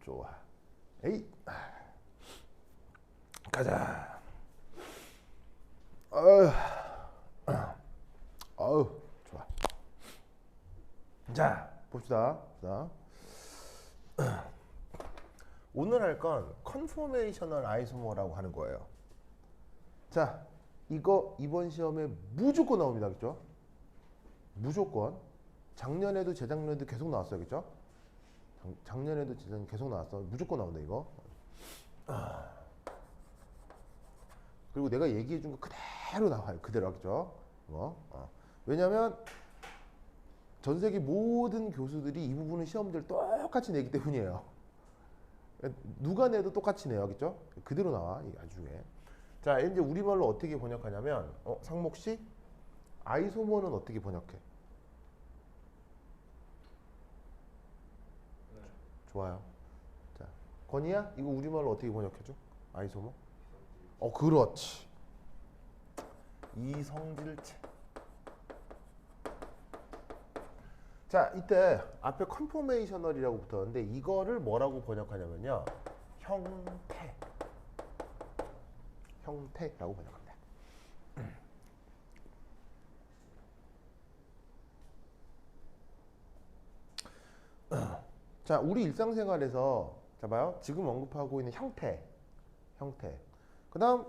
좋아. 에이. 가자. 어휴. 어휴. 좋아. 자, 봅시다. 자. 오늘 할 건 컨포메이셔널 아이소머라고 하는 거예요. 자, 이거 이번 시험에 무조건 나옵니다. 그죠? 무조건. 작년에도 재작년에도 계속 나왔어요. 그죠? 작년에도 재작년 계속 나왔어. 무조건 나온다 이거. 그리고 내가 얘기해 준 거 그대로 나와요. 그대로 하죠. 왜냐면 전 세계 모든 교수들이 이 부분은 시험들 똑같이 내기 때문이에요. 누가 내도 똑같이 내요. 그죠? 그대로 나와. 이 나중에. 자, 이제 우리말로 어떻게 번역하냐면 상목 씨 아이소머는 어떻게 번역해? 네. 좋아요. 자, 건이야? 이거 우리말로 어떻게 번역해줘? 아이소머? 그렇지. 이성질체. 자, 이때 앞에 컨포메이셔널이라고 붙었는데 이거를 뭐라고 번역하냐면요. 형태라고 번역합니다. 자, 우리 일상생활에서 자 봐요. 지금 언급하고 있는 형태. 그 다음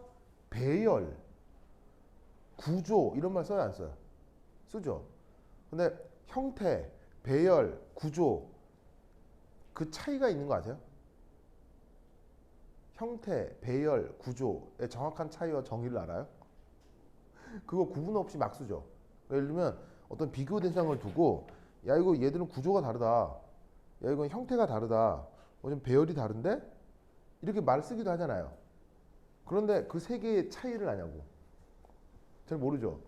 배열, 구조 이런 말 써요 안 써요? 쓰죠. 근데 형태, 배열, 구조 그 차이가 있는 거 아세요? 형태, 배열, 구조의 정확한 차이와 정의를 알아요? 그거 구분 없이 막 쓰죠. 예를 들면 어떤 비교 대상을 두고 야 이거 얘들은 구조가 다르다. 야 이건 형태가 다르다. 좀 배열이 다른데? 이렇게 말 쓰기도 하잖아요. 그런데 그 세 개의 차이를 아냐고. 잘 모르죠?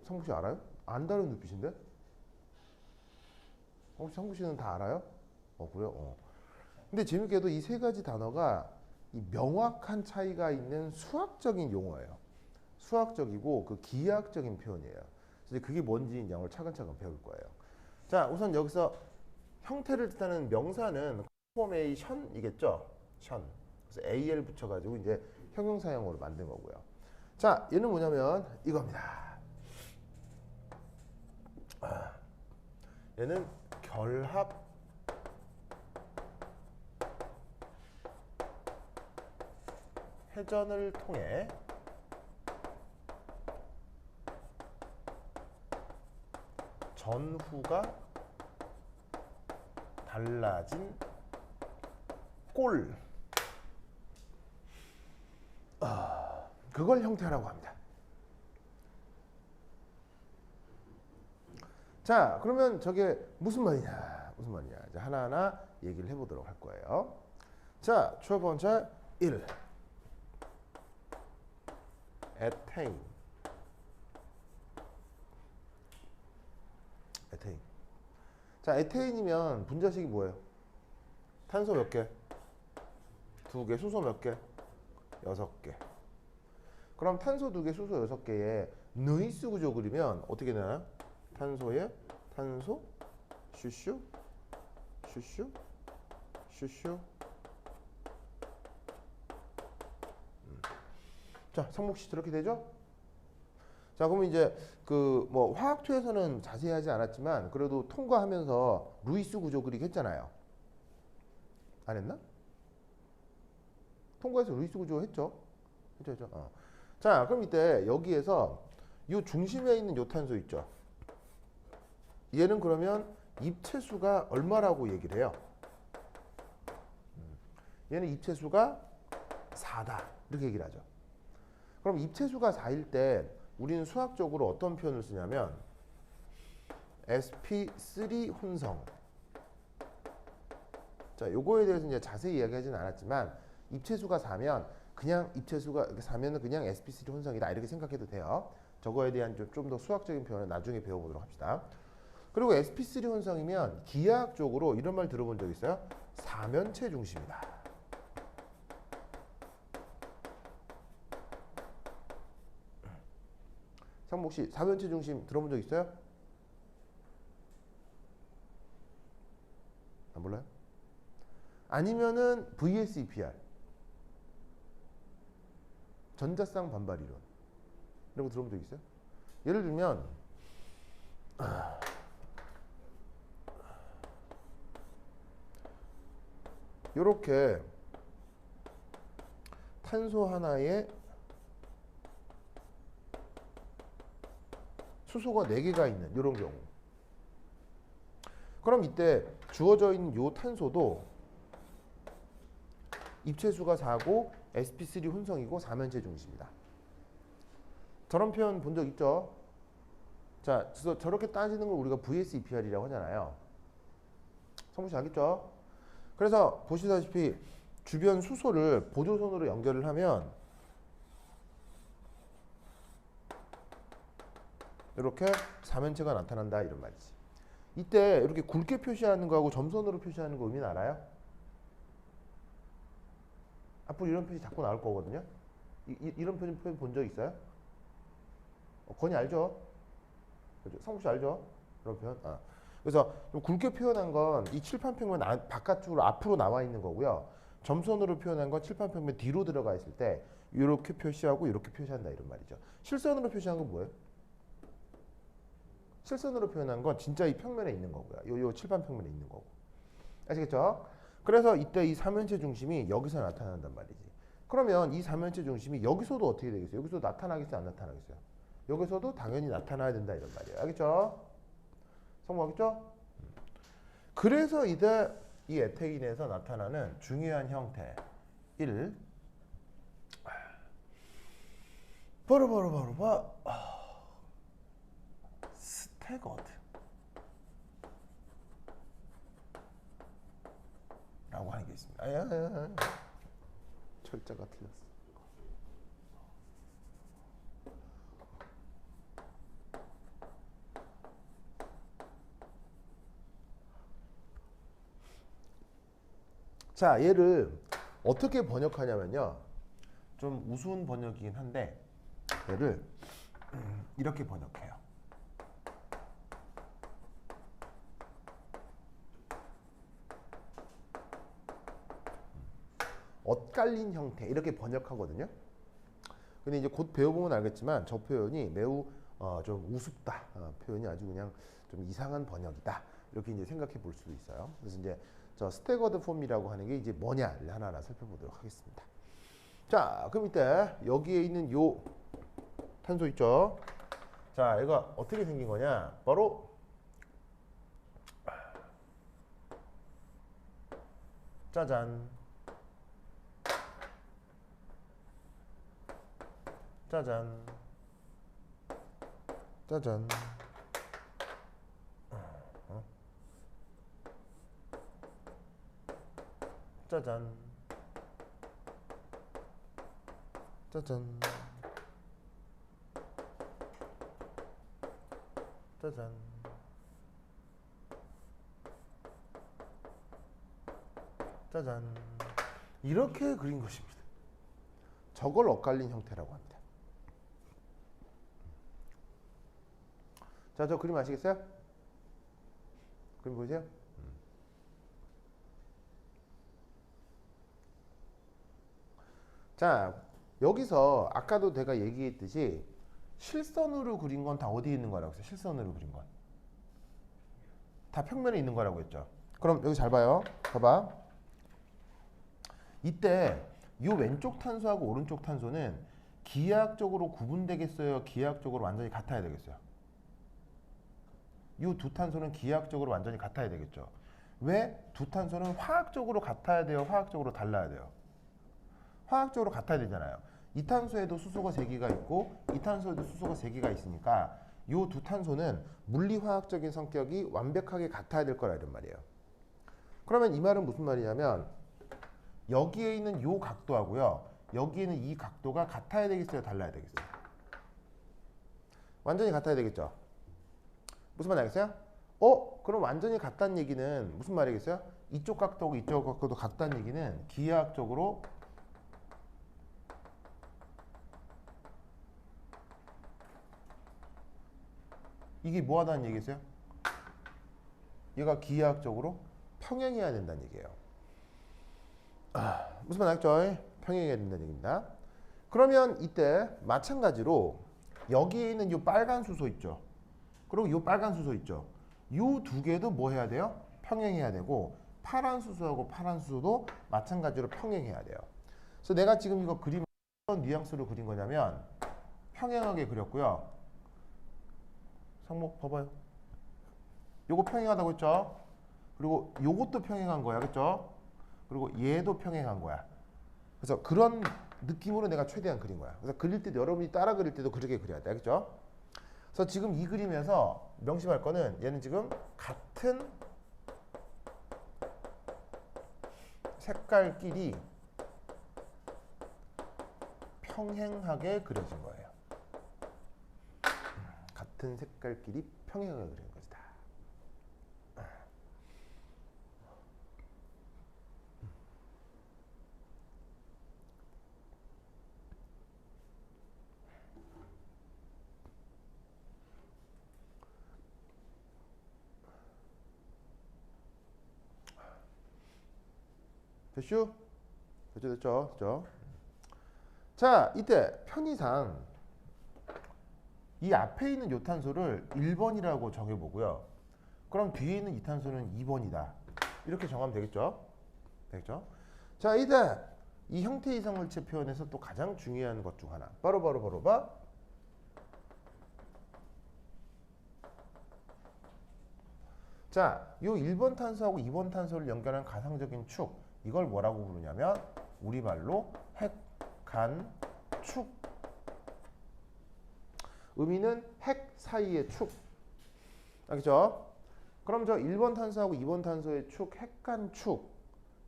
상국 씨 알아요? 안다는 눈빛인데? 혹시 상국 씨는 다 알아요? 그래요? 근데 재밌게도 이 세 가지 단어가 이 명확한 차이가 있는 수학적인 용어예요. 수학적이고 그 기하학적인 표현이에요. 그래서 그게 뭔지 이제 오늘 차근차근 배울 거예요. 자, 우선 여기서 형태를 뜻하는 명사는 컨포메이션이겠죠? 션. 그래서 AL 붙여가지고 이제 형용사형으로 만든 거고요. 자, 얘는 뭐냐면 이겁니다. 얘는 결합 회전을 통해 전후가 달라진 꼴. 그걸 형태라고 합니다. 자, 그러면 저게 무슨 말이냐? 이제 하나하나 얘기를 해보도록 할 거예요. 자, 첫 번째 1. attain. 자, 에테인이면 분자식이 뭐예요? 탄소 몇 개? 2개. 수소 몇 개? 6개. 그럼 탄소 2개, 수소 6개에 누이스 구조 그리면 어떻게 되나요? 탄소에 탄소, 슈슈, 슈슈, 슈슈. 자, 상목씨 저렇게 되죠? 자, 그러면 이제 그 뭐 화학투에서는 자세히 하지 않았지만 그래도 통과하면서 루이스 구조 그리기 했잖아요. 안 했나? 통과해서 루이스 구조 했죠? 했죠. 자, 그럼 이때 여기에서 이 중심에 있는 요 탄소 있죠? 얘는 그러면 입체수가 얼마라고 얘기를 해요? 얘는 입체수가 4다. 이렇게 얘기를 하죠. 그럼 입체수가 4일 때 우리는 수학적으로 어떤 표현을 쓰냐면 sp3 혼성. 자, 요거에 대해서 이제 자세히 이야기하지는 않았지만 입체수가 4면 그냥 입체수가 4면은 그냥 sp3 혼성이다 이렇게 생각해도 돼요. 저거에 대한 좀 더 수학적인 표현을 나중에 배워보도록 합시다. 그리고 sp3 혼성이면 기하학적으로 이런 말 들어본 적 있어요? 사면체 중심이다. 상목 씨, 사면체 중심 들어본 적 있어요? 안 몰라요? 아니면은 VSEPR, 전자쌍 반발 이론. 이런 거 들어본 적 있어요? 예를 들면 이렇게 탄소 하나에 수소가 4개가 있는 이런 경우. 그럼 이때 주어져 있는 요 탄소도 입체수가 4고 sp3 혼성이고 4면체 중심이다. 저런 표현 본 적 있죠? 자, 그래서 저렇게 따지는 걸 우리가 VSEPR이라고 하잖아요. 성무 씨 알겠죠? 그래서 보시다시피 주변 수소를 보조선으로 연결을 하면 이렇게 4면체가 나타난다 이런 말이지. 이때 이렇게 굵게 표시하는 거하고 점선으로 표시하는 거 의미는 알아요? 앞으로 이런 표시 자꾸 나올 거거든요. 이런 표현 본 적 있어요? 건이 알죠? 그죠? 성국 씨 알죠? 이런 표현. 그래서 좀 굵게 표현한 건 이 칠판평면 바깥쪽으로 앞으로 나와 있는 거고요. 점선으로 표현한 건 칠판평면 뒤로 들어가 있을 때 이렇게 표시하고 이렇게 표시한다 이런 말이죠. 실선으로 표시한 건 뭐예요? 실선으로 표현한 건 진짜 이 평면에 있는 거고요. 요 칠판평면에 있는 거고. 아시겠죠? 그래서 이때 이 3면체 중심이 여기서 나타난단 말이지. 그러면 이 3면체 중심이 여기서도 어떻게 되겠어요? 여기서 나타나겠어요? 안 나타나겠어요? 여기서도 당연히 나타나야 된다 이런 말이에요. 알겠죠? 성공하겠죠? 그래서 이때 이 에테인에서 나타나는 중요한 형태 1. 바로 스태거드 라고 하는 게 있습니다. 철자가 틀렸어. 자, 얘를 어떻게 번역하냐면요. 좀 우스운 번역이긴 한데 얘를 이렇게 번역해요. 엇갈린 형태 이렇게 번역하거든요. 근데 이제 곧 배워보면 알겠지만 저 표현이 매우 좀 우습다. 표현이 아주 그냥 좀 이상한 번역이다. 이렇게 이제 생각해 볼 수도 있어요. 그래서 이제 저 스태거드 폼이라고 하는 게 이제 뭐냐를 하나하나 살펴보도록 하겠습니다. 자, 그럼 이때 여기에 있는 요 탄소 있죠? 자, 얘가 어떻게 생긴 거냐? 바로 짜잔. 짜잔. 짜잔. 짜잔. 짜잔. 짜잔. 짜잔. 이렇게 그린 것입니다. 저걸 엇갈린 형태라고 합니다. 자, 저 그림 아시겠어요? 그림 보이세요? 자, 여기서 아까도 내가 얘기했듯이 실선으로 그린 건 다 어디에 있는 거라고 했어요? 실선으로 그린 건. 다 평면에 있는 거라고 했죠. 그럼 여기 잘 봐요. 봐봐. 이때 이 왼쪽 탄소하고 오른쪽 탄소는 기하학적으로 구분되겠어요? 기하학적으로 완전히 같아야 되겠어요? 이 두 탄소는 기하학적으로 완전히 같아야 되겠죠. 왜? 두 탄소는 화학적으로 같아야 돼요? 화학적으로 달라야 돼요? 화학적으로 같아야 되잖아요. 이 탄소에도 수소가 3개가 있고 이 탄소에도 수소가 3개가 있으니까 이 두 탄소는 물리화학적인 성격이 완벽하게 같아야 될 거라 이런 말이에요. 그러면 이 말은 무슨 말이냐면 여기에 있는 이 각도하고요. 여기에 있는 이 각도가 같아야 되겠어요? 달라야 되겠어요? 완전히 같아야 되겠죠? 무슨 말 알겠어요? 그럼 완전히 같다는 얘기는 무슨 말이겠어요? 이쪽 각도하고 이쪽 각도도 같다는 얘기는 기하학적으로 이게 뭐 하다는 얘기겠어요? 얘가 기하학적으로 평행해야 된다는 얘기예요. 무슨 말 알겠죠? 평행해야 된다는 얘기입니다. 그러면 이때 마찬가지로 여기에 있는 이 빨간 수소 있죠. 그리고 이 빨간 수소 있죠. 이 두 개도 뭐 해야 돼요? 평행해야 되고 파란 수소하고 파란 수소도 마찬가지로 평행해야 돼요. 그래서 내가 지금 이거 그림 어떤 뉘앙스로 그린 거냐면 평행하게 그렸고요. 상목 봐봐요. 요거 평행하다고 했죠? 그리고 요것도 평행한 거야. 그렇죠? 그리고 얘도 평행한 거야. 그래서 그런 느낌으로 내가 최대한 그린 거야. 그래서 그릴 때도 여러분이 따라 그릴 때도 그렇게 그려야 돼. 그렇죠? 그래서 지금 이 그림에서 명심할 거는 얘는 지금 같은 색깔끼리 평행하게 그려진 거예요. 같은 색깔끼리 평행하게 그린 것이다. 됐슈? 됐죠? 자, 이때 편의상 이 앞에 있는 요 탄소를 1번이라고 정해보고요. 그럼 뒤에 있는 이 탄소는 2번이다. 이렇게 정하면 되겠죠? 자, 이때 이 형태 이상물체 표현에서 또 가장 중요한 것 중 하나. 바로 봐. 자, 요 1번 탄소하고 2번 탄소를 연결한 가상적인 축. 이걸 뭐라고 부르냐면 우리말로 핵간축. 의미는 핵 사이의 축. 알겠죠? 그럼 저 1번 탄소하고 2번 탄소의 축, 핵간축.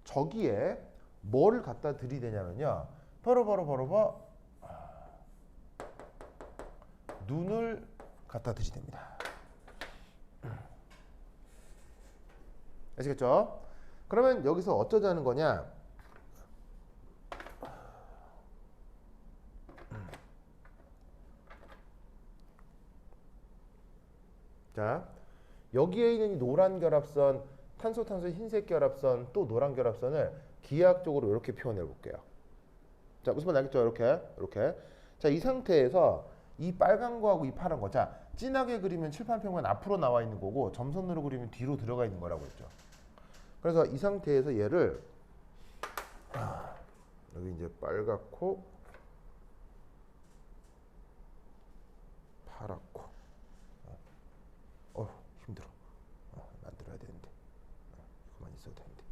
저기에 뭐를 갖다 들이대냐면요. 바로 눈을 갖다 들이댑니다. 아시겠죠? 그러면 여기서 어쩌자는 거냐? 자, 여기에 있는 이 노란 결합선, 탄소 흰색 결합선, 또 노란 결합선을 기하학적으로 이렇게 표현해 볼게요. 자, 무슨 말 알겠죠? 이렇게. 자, 이 상태에서 이 빨간 거하고 이 파란 거. 자, 진하게 그리면 칠판평면 앞으로 나와 있는 거고 점선으로 그리면 뒤로 들어가 있는 거라고 했죠. 그래서 이 상태에서 얘를 여기 이제 빨갛고 파랗고 힘들어. 만들어야 되는데 이거만 있어도 되는데.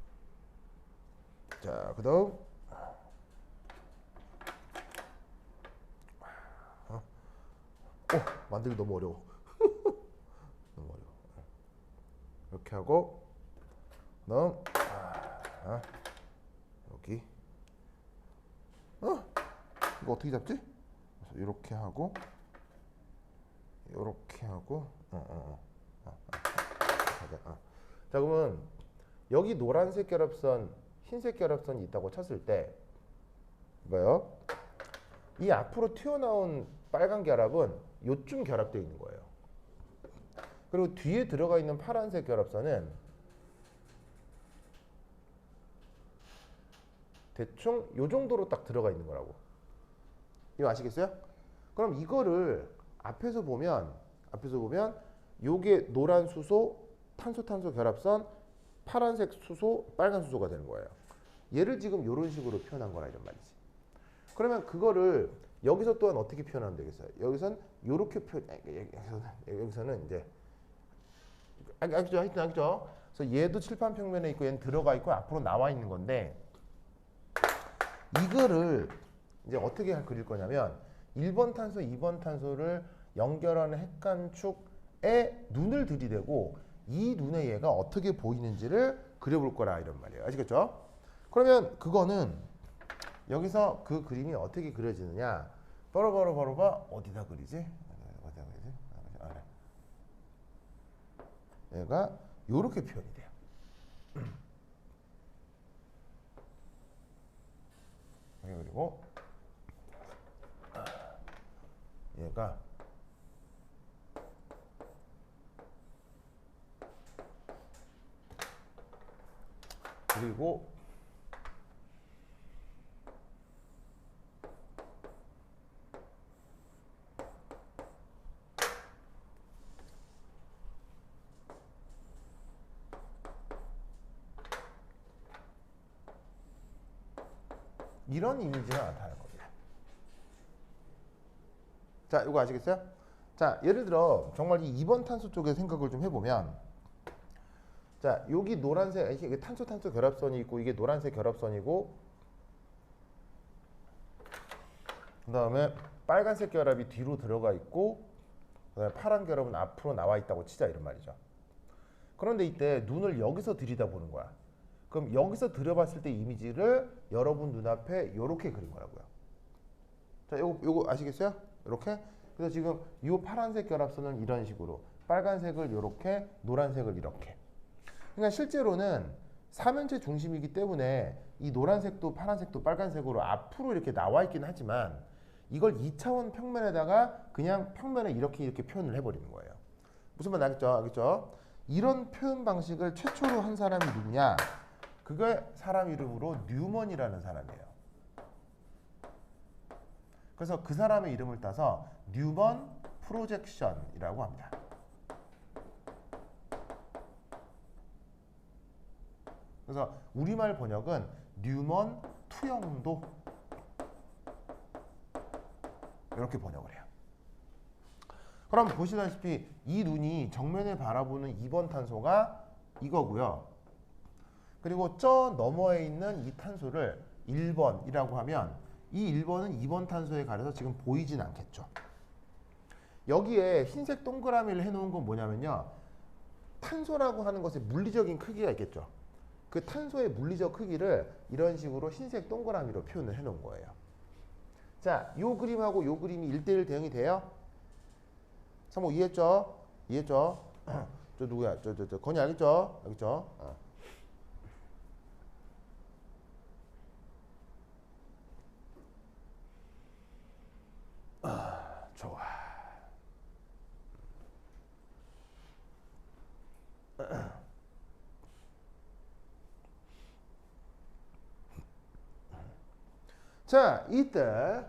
자, 그 다음 만들기 너무 어려워. 너무 어려워. 이렇게 하고 그다음 여기 이거 어떻게 잡지? 그래서 이렇게 하고 자, 그러면 여기 노란색 결합선, 흰색 결합선이 있다고 쳤을 때 뭐요? 이 앞으로 튀어나온 빨간 결합은 요쯤 결합되어 있는 거예요. 그리고 뒤에 들어가 있는 파란색 결합선은 대충 요 정도로 딱 들어가 있는 거라고. 이거 아시겠어요? 그럼 이거를 앞에서 보면 요게 노란 수소, 탄소 결합선, 파란색 수소, 빨간 수소가 되는 거예요. 얘를 지금 이런 식으로 표현한 거라 이런 말이지. 그러면 그거를 여기서 또한 어떻게 표현하면 되겠어요? 여기선 요렇게 여기서는 이제 알겠죠? 그래서 얘도 칠판 평면에 있고 얘는 들어가 있고 앞으로 나와 있는 건데 이거를 이제 어떻게 그릴 거냐면 1번 탄소, 2번 탄소를 연결하는 핵간축에 눈을 들이대고 이 눈에 얘가 어떻게 보이는지를 그려볼 거라 이런 말이에요. 아시겠죠? 그러면 그거는 여기서 그 그림이 어떻게 그려지느냐? 바로 어디다 그리지? 얘가 요렇게 표현이 돼요. 그리고 얘가 그리고 이런 이미지가 나타날 겁니다. 자, 이거 아시겠어요? 자, 예를 들어 정말 이 2번 탄소 쪽에 생각을 좀 해보면, 자, 여기 노란색, 이게 탄소 결합선이 있고 이게 노란색 결합선이고, 그 다음에 빨간색 결합이 뒤로 들어가 있고, 그다음에 파란 결합은 앞으로 나와 있다고 치자, 이런 말이죠. 그런데 이때 눈을 여기서 들여다보는 거야. 그럼 여기서 들여봤을 때 이미지를 여러분 눈앞에 이렇게 그린 거라고요. 자, 요거 아시겠어요? 이렇게. 그래서 지금 이 파란색 결합선은 이런 식으로, 빨간색을 이렇게, 노란색을 이렇게. 그러니까 실제로는 삼연체 중심이기 때문에 이 노란색도 파란색도 빨간색으로 앞으로 이렇게 나와 있긴 하지만, 이걸 2차원 평면에다가 그냥 평면에 이렇게 표현을 해버리는 거예요. 무슨 말 알겠죠? 알겠죠? 이런 표현 방식을 최초로 한 사람이 누구냐? 그게 사람 이름으로 뉴먼이라는 사람이에요. 그래서 그 사람의 이름을 따서 뉴먼 프로젝션이라고 합니다. 그래서 우리말 번역은 뉴먼 투영도, 이렇게 번역을 해요. 그럼 보시다시피 이 눈이 정면에 바라보는 2번 탄소가 이거고요. 그리고 저 너머에 있는 이 탄소를 1번이라고 하면, 이 1번은 2번 탄소에 가려서 지금 보이진 않겠죠. 여기에 흰색 동그라미를 해놓은 건 뭐냐면요, 탄소라고 하는 것의 물리적인 크기가 있겠죠. 그 탄소의 물리적 크기를 이런 식으로 흰색 동그라미로 표현을 해놓은 거예요. 자, 요 그림하고 요 그림이 1:1 대응이 돼요? 상모 이해했죠? 이해했죠? 저 누구야? 저 건이 알겠죠? 알겠죠? 좋아. 자, 이때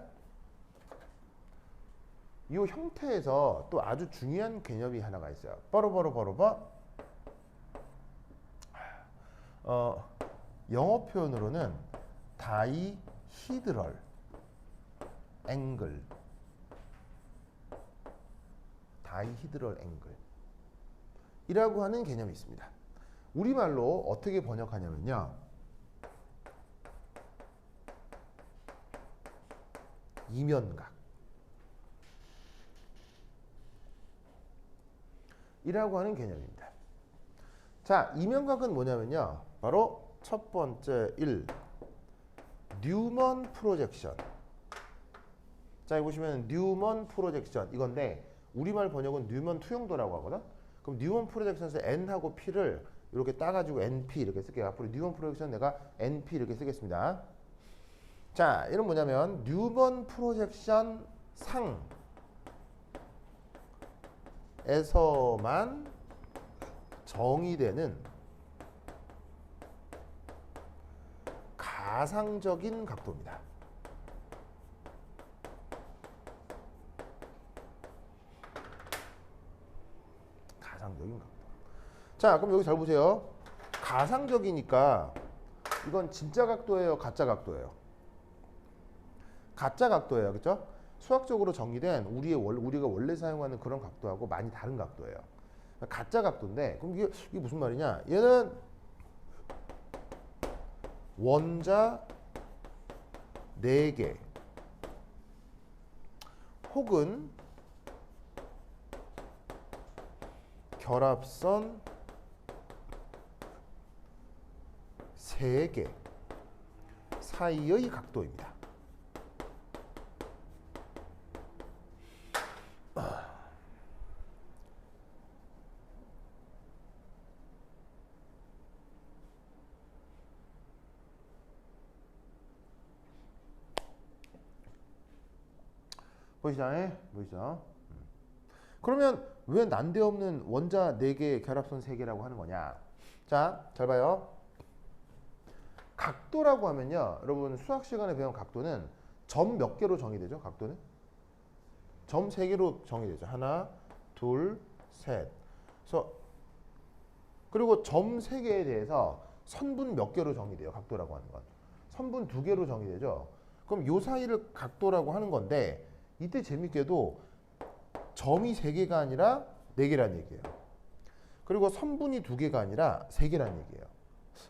이 형태에서 또 아주 중요한 개념이 하나가 있어요. 영어 표현으로는 다이히드럴 앵글, 다이히드럴 앵글이라고 하는 개념이 있습니다. 우리말로 어떻게 번역하냐면요, 이면각 이라고 하는 개념입니다. 자, 이면각은 뭐냐면요, 바로 첫 번째 1, 뉴먼 프로젝션. 자, 여기 보시면 뉴먼 프로젝션 이건데, 우리말 번역은 뉴먼 투영도라고 하거든. 그럼 뉴먼 프로젝션에서 N하고 P를 이렇게 따가지고 NP 이렇게 쓸게요. 앞으로 뉴먼 프로젝션 내가 NP 이렇게 쓰겠습니다. 자, 이건 뭐냐면 뉴먼 프로젝션 상에서만 정의되는 가상적인 각도입니다. 가상적인 각도. 자, 그럼 여기 잘 보세요. 가상적이니까 이건 진짜 각도예요, 가짜 각도예요? 가짜 각도예요, 그렇죠? 수학적으로 정의된 우리가 원래 사용하는 그런 각도하고 많이 다른 각도예요. 가짜 각도인데, 그럼 이게 무슨 말이냐? 얘는 원자 4개 혹은 결합선 3개 사이의 각도입니다. 보이시죠? 보이시죠? 그러면 왜 난데없는 원자 4개, 결합선 3개라고 하는 거냐? 자, 잘 봐요. 각도라고 하면요, 여러분 수학 시간에 배운 각도는 점 몇 개로 정의되죠? 각도는? 점 3개로 정의되죠. 하나, 둘, 셋. 그리고 점 3개에 대해서 선분 몇 개로 정의돼요? 각도라고 하는 건. 선분 두 개로 정의되죠. 그럼 요 사이를 각도라고 하는 건데 이때 재밌게도 점이 세 개가 아니라 네 개란 얘기예요. 그리고 선분이 두 개가 아니라 세 개란 얘기예요.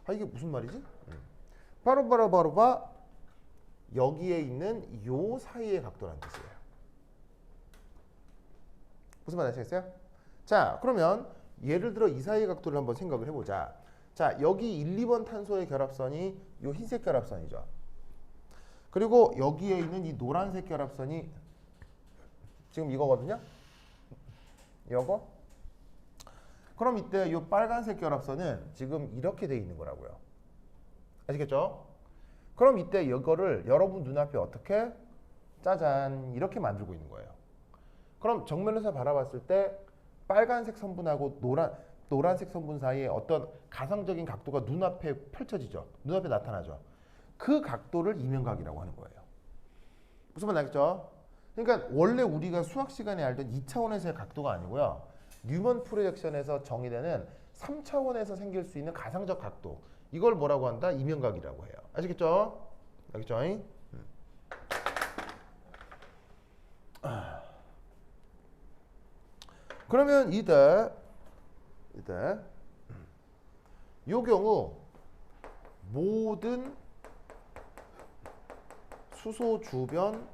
아 이게 무슨 말이지? 바로 여기에 있는 요 사이의 각도라는 뜻이에요. 무슨 말 아시겠어요? 자 그러면 예를 들어 이 사이의 각도를 한번 생각을 해보자. 자 여기 1, 2번 탄소의 결합선이 요 흰색 결합선이죠. 그리고 여기에 있는 이 노란색 결합선이 지금 이거거든요. 이거. 그럼 이때 이 빨간색 결합선은 지금 이렇게 돼 있는 거라고요. 아시겠죠? 그럼 이때 이거를 여러분 눈앞에 어떻게 짜잔 이렇게 만들고 있는 거예요. 그럼 정면에서 바라봤을 때 빨간색 선분하고 노란색 선분 사이에 어떤 가상적인 각도가 눈앞에 펼쳐지죠. 눈앞에 나타나죠. 그 각도를 이면각이라고 하는 거예요. 무슨 말 알겠죠? 그러니까 원래 우리가 수학 시간에 알던 2차원에서의 각도가 아니고요. 뉴먼 프로젝션에서 정의되는 3차원에서 생길 수 있는 가상적 각도. 이걸 뭐라고 한다? 이면각이라고 해요. 아시겠죠? 알겠죠? 그러면 이때 요 경우 모든 수소 주변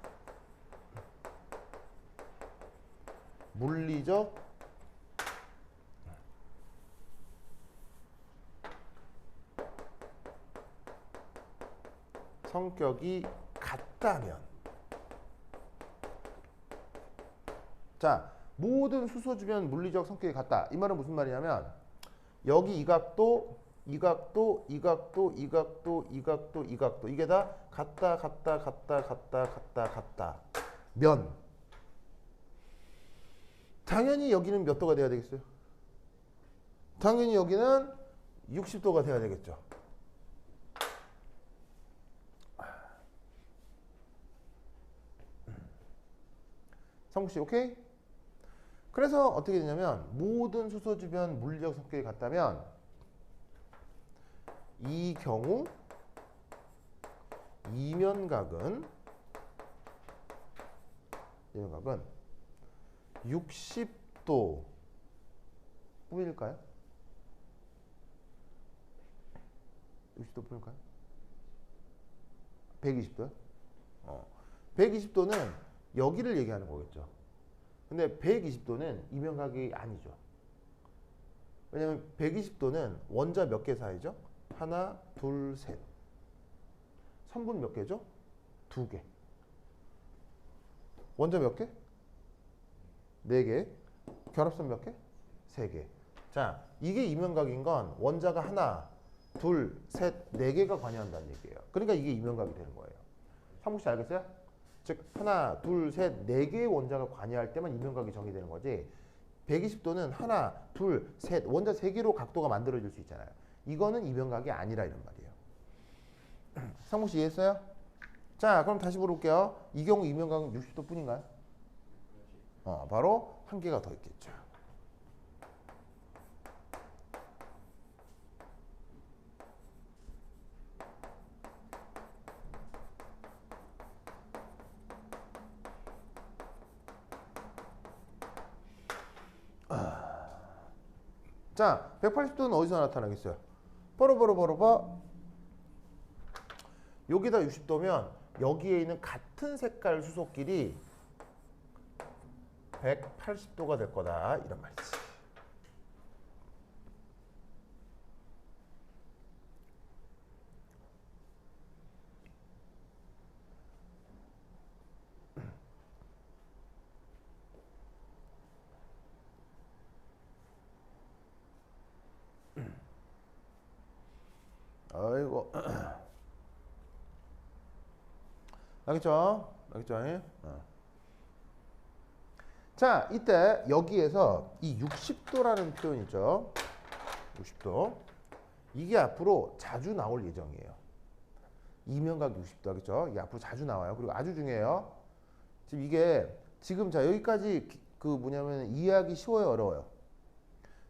물리적 성격이 같다면 자 모든 수소 주변 물리적 성격이 같다. 이 말은 무슨 말이냐면 여기 이 각도 이 각도 이 각도 이 각도 이 각도 이 각도 이게 다 같다 면 당연히 여기는 몇 도가 돼야 되겠어요? 당연히 여기는 60도가 돼야 되겠죠. 성국씨 오케이? 그래서 어떻게 되냐면 모든 수소 주변 물리적 성격이 같다면 이 경우 이면각은 60도 뿐일까요? 60도 뿐일까요? 120도요? 120도는 여기를 얘기하는 거겠죠. 근데 120도는 이면각이 아니죠. 왜냐면 120도는 원자 몇 개 사이죠? 하나, 둘, 셋. 선분 몇 개죠? 두 개. 원자 몇 개? 네 개. 결합선 몇 개? 세 개. 자, 이게 이면각인 건 원자가 하나, 둘, 셋, 네 개가 관여한다는 얘기예요. 그러니까 이게 이면각이 되는 거예요. 한국씨 알겠어요? 즉 하나, 둘, 셋, 네 개의 원자가 관여할 때만 이면각이 정의되는 거지. 120도는 하나, 둘, 셋, 원자 세 개로 각도가 만들어질 수 있잖아요. 이거는 이면각이 아니라 이런 말이에요. 상무씨 이해했어요? 자, 그럼 다시 물어볼게요. 이 경우 이면각은 60도 뿐인가요? 바로 한 개가 더 있겠죠. 자, 180도는 어디서 나타나겠어요? 바로 여기다 60도면 여기에 있는 같은 색깔 수소끼리 180도가 될 거다 이런 말이지. 아이고. 알겠죠? 알겠죠? 자, 이때 여기에서 이 60도라는 표현 있죠? 60도. 이게 앞으로 자주 나올 예정이에요. 이면각 60도 하겠죠? 이게 앞으로 자주 나와요. 그리고 아주 중요해요. 지금 이게 지금 자 여기까지 그 뭐냐면 이해하기 쉬워요, 어려워요?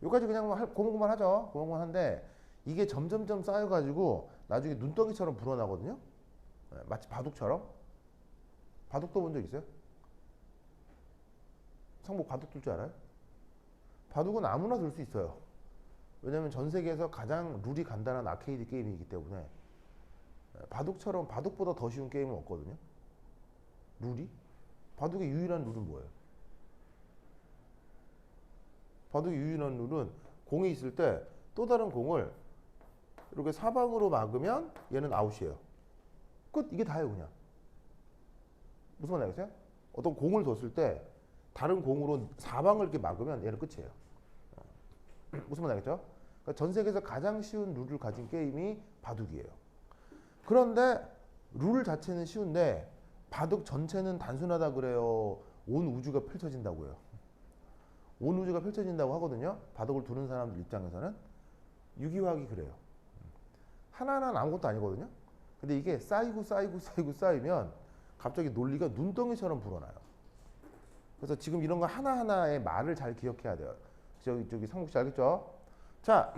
여기까지 그냥 고만고만 하죠. 고만고만 한데 이게 점점점 쌓여가지고 나중에 눈덩이처럼 불어나거든요. 마치 바둑처럼. 바둑도 본 적 있어요? 성복 바둑 둘 줄 알아요? 바둑은 아무나 둘 수 있어요. 왜냐면 전 세계에서 가장 룰이 간단한 아케이드 게임이기 때문에. 바둑처럼 바둑보다 더 쉬운 게임은 없거든요. 룰이? 바둑의 유일한 룰은 뭐예요? 바둑의 유일한 룰은 공이 있을 때 또 다른 공을 이렇게 사방으로 막으면 얘는 아웃이에요. 끝. 이게 다예요 그냥. 무슨 말인지 알겠어요? 어떤 공을 뒀을 때 다른 공으로 사방을 이렇게 막으면 얘는 끝이에요. 무슨 말인지 알겠죠? 그러니까 전 세계에서 가장 쉬운 룰을 가진 게임이 바둑이에요. 그런데 룰 자체는 쉬운데 바둑 전체는 단순하다 그래요? 온 우주가 펼쳐진다고요? 온 우주가 펼쳐진다고 하거든요. 바둑을 두는 사람들 입장에서는. 유기화학이 그래요. 하나하나는 아무것도 아니거든요. 근데 이게 쌓이면 갑자기 논리가 눈덩이처럼 불어나요. 그래서 지금 이런 거 하나하나의 말을 잘 기억해야 돼요. 저기 성국 씨 알겠죠? 자,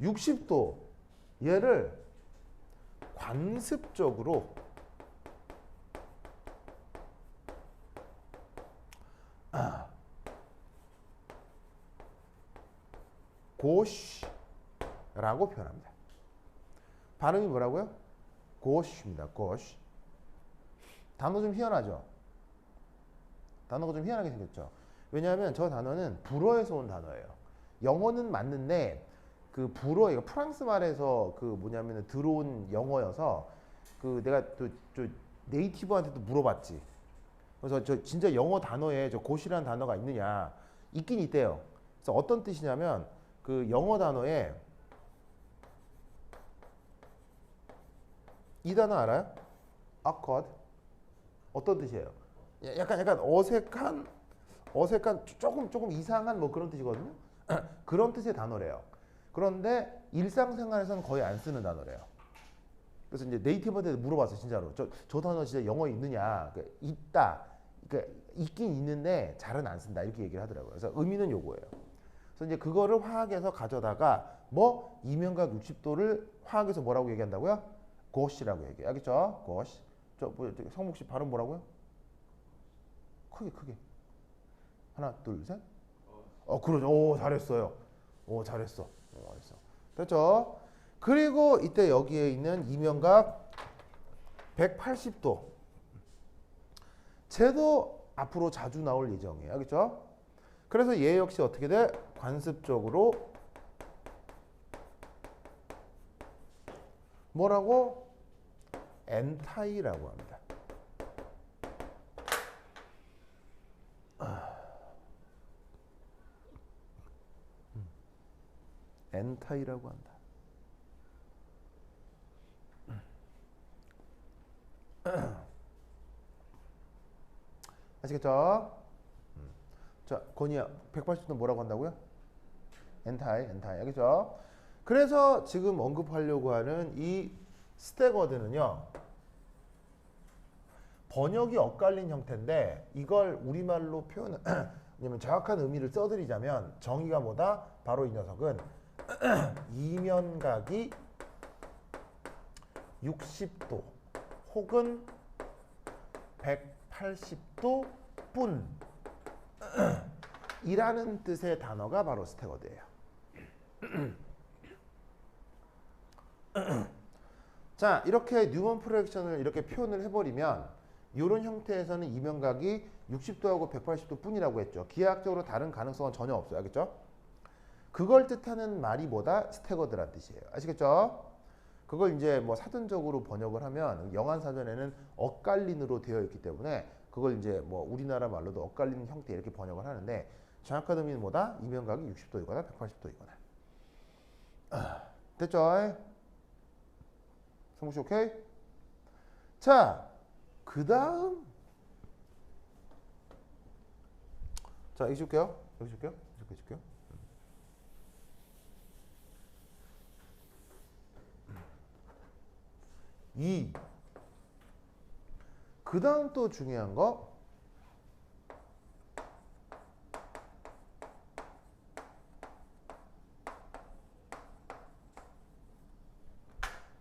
60도 얘를 관습적으로 고시라고 표현합니다. 발음이 뭐라고요? 고시입니다. 고시. 단어 좀 희한하죠? 단어가 좀 희한하게 생겼죠? 왜냐하면 저 단어는 불어에서 온 단어예요. 영어는 맞는데 그 불어, 이거 프랑스 말에서 그 뭐냐면 들어온 영어여서 그 내가 또 저 네이티브한테도 물어봤지. 그래서 저 진짜 영어 단어에 저 고시라는 단어가 있느냐? 있긴 있대요. 그래서 어떤 뜻이냐면 그 영어 단어에 이 단어 알아요? awkward. 어떤 뜻이에요? 약간 어색한 조금 이상한 뭐 그런 뜻이거든요. 그런 뜻의 단어래요. 그런데 일상생활에서는 거의 안 쓰는 단어래요. 그래서 이제 네이티브한테 물어봤어요, 진짜로. 저 단어 진짜 영어에 있느냐? 그러니까 있다. 그러니까 있긴 있는데 잘은 안 쓴다. 이렇게 얘기를 하더라고요. 그래서 의미는 요거예요. 그래서 이제 그거를 화학에서 가져다가 뭐 이면각 60도를 화학에서 뭐라고 얘기한다고요? 고시라고 얘기해요. 알겠죠? 고시. 성목 씨 발음 뭐라고요? 크게. 하나, 둘, 셋. 그러죠. 오, 잘했어요. 오, 잘했어. 잘했어. 됐죠? 그리고 이때 여기에 있는 이면각 180도. 쟤도 앞으로 자주 나올 예정이에요. 알겠죠? 그래서 얘 역시 어떻게 돼? 관습적으로 뭐라고? 엔타이라고 합니다. 엔타이라고 한다. 아시겠죠? 자, 건이야, 180도 뭐라고 한다고요? 엔타이. 알겠죠? 그래서 지금 언급하려고 하는 이 스태거드는요, 번역이 엇갈린 형태인데 이걸 우리말로 표현, 왜냐면 정확한 의미를 써드리자면 정의가 뭐다? 바로 이 녀석은 이면각이 60도 혹은 180도 뿐 이라는 뜻의 단어가 바로 스태거드예요. 자, 이렇게 뉴먼 프로젝션을 이렇게 표현을 해버리면 이런 형태에서는 이면각이 60도하고 180도 뿐이라고 했죠. 기하학적으로 다른 가능성은 전혀 없어요. 알겠죠? 그걸 뜻하는 말이 뭐다? 스태거드란 뜻이에요. 아시겠죠? 그걸 이제 뭐 사전적으로 번역을 하면 영한사전에는 엇갈린으로 되어 있기 때문에 그걸 이제 뭐 우리나라 말로도 엇갈리는 형태 이렇게 번역을 하는데 정확한 의미는 뭐다? 이면각이 60도이거나 180도이거나. 됐죠? 성국씨 오케이? 자, 그 다음 자, 여기 줄게요. 이렇게 줄게요. 그 다음 또 중요한 거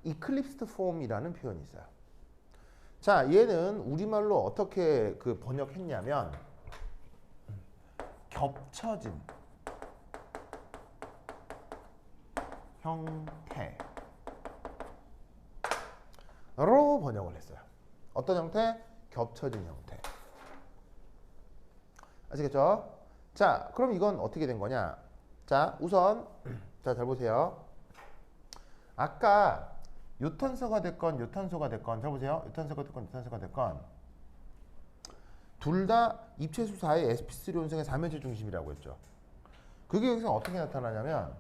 eclipsed form이라는 표현이 있어요. 자, 얘는 우리말로 어떻게 그 번역했냐면 겹쳐진 형태로 번역을 했어요. 어떤 형태? 겹쳐진 형태. 아시겠죠? 자, 그럼 이건 어떻게 된 거냐? 자, 우선 잘 보세요. 아까 요탄소가 됐건 요탄소가 됐건 잘 보세요. 요탄소가 됐건 요탄소가 됐건 둘 다 입체수사의 sp3 원성의 3면체 중심이라고 했죠. 그게 여기서 어떻게 나타나냐면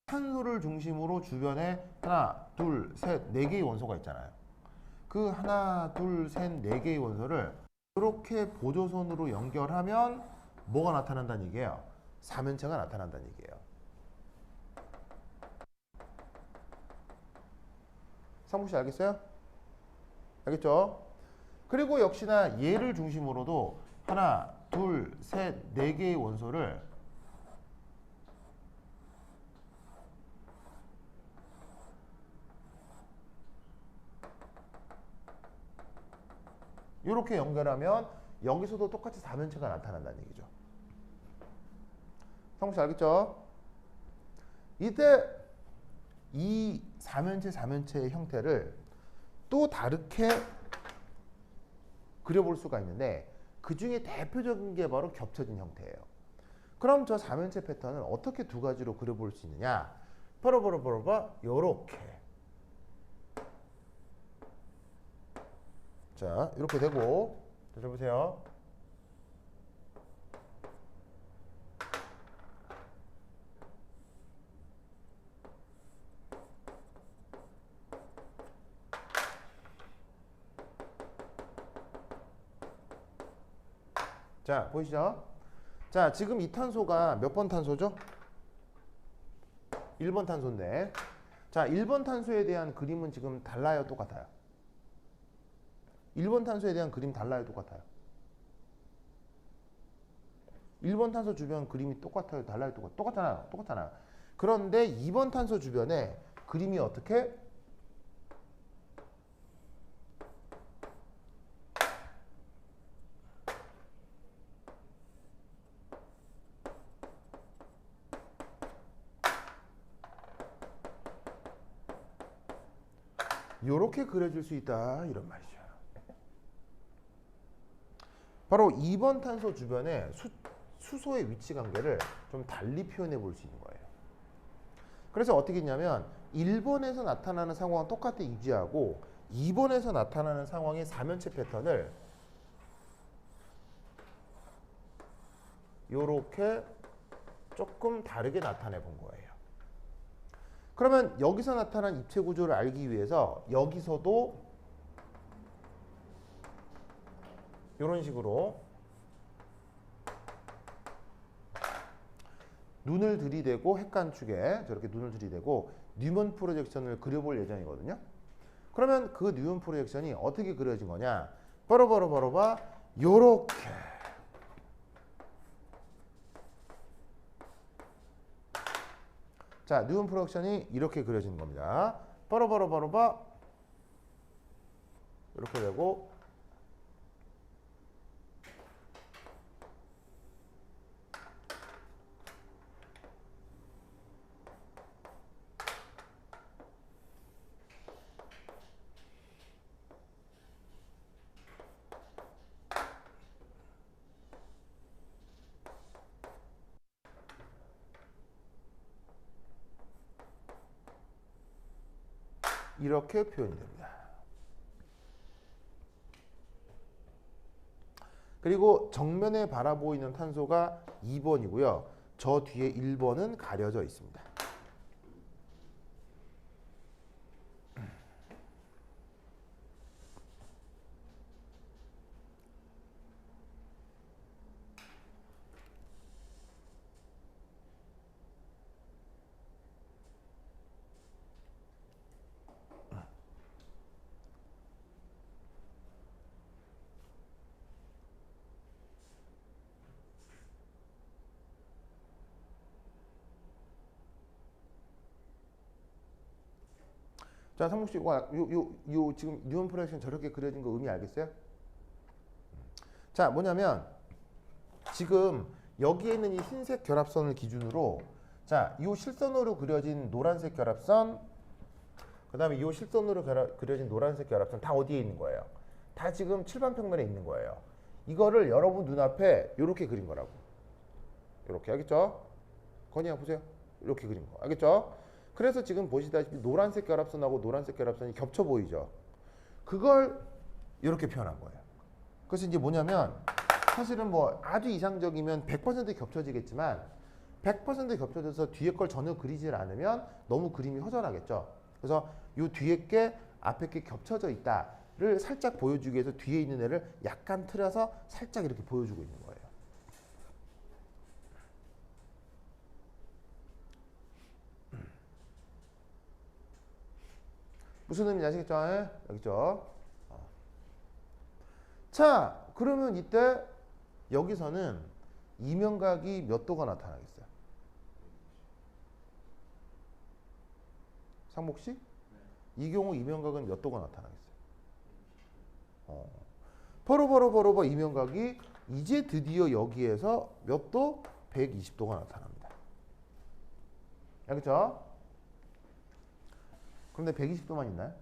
탄소를 중심으로 주변에 하나, 둘, 셋, 네 개의 원소가 있잖아요. 그 하나, 둘, 셋, 네 개의 원소를 이렇게 보조선으로 연결하면 뭐가 나타난다는 얘기예요? 3면체가 나타난다는 얘기예요. 상무씨 알겠어요? 알겠죠? 그리고 역시나 얘를 중심으로도 하나, 둘, 셋, 네 개의 원소를 이렇게 연결하면 여기서도 똑같이 4면체가 나타난다는 얘기죠. 상무씨 알겠죠? 이때 이 4면체의 형태를 또 다르게 그려볼 수가 있는데 그 중에 대표적인 게 바로 겹쳐진 형태예요. 그럼 저 4면체 패턴을 어떻게 두 가지로 그려볼 수 있느냐? 바로 요렇게. 자, 이렇게 되고 잘 보세요. 자, 보이시죠? 자, 지금 이 탄소가 몇 번 탄소죠? 1번 탄소인데. 자, 1번 탄소에 대한 그림은 지금 달라요, 똑같아요? 1번 탄소에 대한 그림 달라요, 똑같아요? 1번 탄소 주변 그림이 똑같아요, 달라요, 똑같잖아요. 똑같잖아요. 그런데 2번 탄소 주변에 그림이 어떻게? 요렇게 그려질 수 있다 이런 말이죠. 바로 2번 탄소 주변에 수소의 위치 관계를 좀 달리 표현해 볼 수 있는 거예요. 그래서 어떻게 했냐면 1번에서 나타나는 상황은 똑같이 유지하고 2번에서 나타나는 상황의 4면체 패턴을 요렇게 조금 다르게 나타내 본 거예요. 그러면 여기서 나타난 입체 구조를 알기 위해서 여기서도 이런 식으로 눈을 들이대고 핵관축에 저렇게 눈을 들이대고 뉴먼 프로젝션을 그려볼 예정이거든요. 그러면 그 뉴먼 프로젝션이 어떻게 그려진 거냐? 바로 요렇게. 자, 뉴먼 프로젝션이 이렇게 그려지는 겁니다. 바로 이렇게 되고 이렇게 표현이 됩니다. 그리고 정면에 바라보이는 탄소가 2번이고요. 저 뒤에 1번은 가려져 있습니다. 자, 상목 씨, 요 지금 뉴온 프로젝션 저렇게 그려진 거 의미 알겠어요? 자, 뭐냐면 지금 여기에 있는 이 흰색 결합선을 기준으로 자, 이 실선으로 그려진 노란색 결합선, 그 다음에 이 실선으로 그려진 노란색 결합선 다 어디에 있는 거예요? 다 지금 칠반평면에 있는 거예요. 이거를 여러분 눈앞에 이렇게 그린 거라고. 이렇게 알겠죠? 건이야 보세요. 이렇게 그린 거 알겠죠? 그래서 지금 보시다시피 노란색 결합선하고 노란색 결합선이 겹쳐 보이죠? 그걸 이렇게 표현한 거예요. 그래서 이제 뭐냐면 사실은 뭐 아주 이상적이면 100% 겹쳐지겠지만 100% 겹쳐져서 뒤에 걸 전혀 그리질 않으면 너무 그림이 허전하겠죠. 그래서 이 뒤에 게 앞에 게 겹쳐져 있다를 살짝 보여주기 위해서 뒤에 있는 애를 약간 틀어서 살짝 이렇게 보여주고 있는 거예요. 무슨 의미인지 아시겠죠? 예? 알겠죠? 자, 그러면 이때 여기서는 이면각이 몇 도가 나타나겠어요? 상목씨? 이 경우 이면각은 몇 도가 나타나겠어요? 버로 이면각이 이제 드디어 여기에서 몇 도? 120도가 나타납니다. 알겠죠? 그런데 120도만 있나요?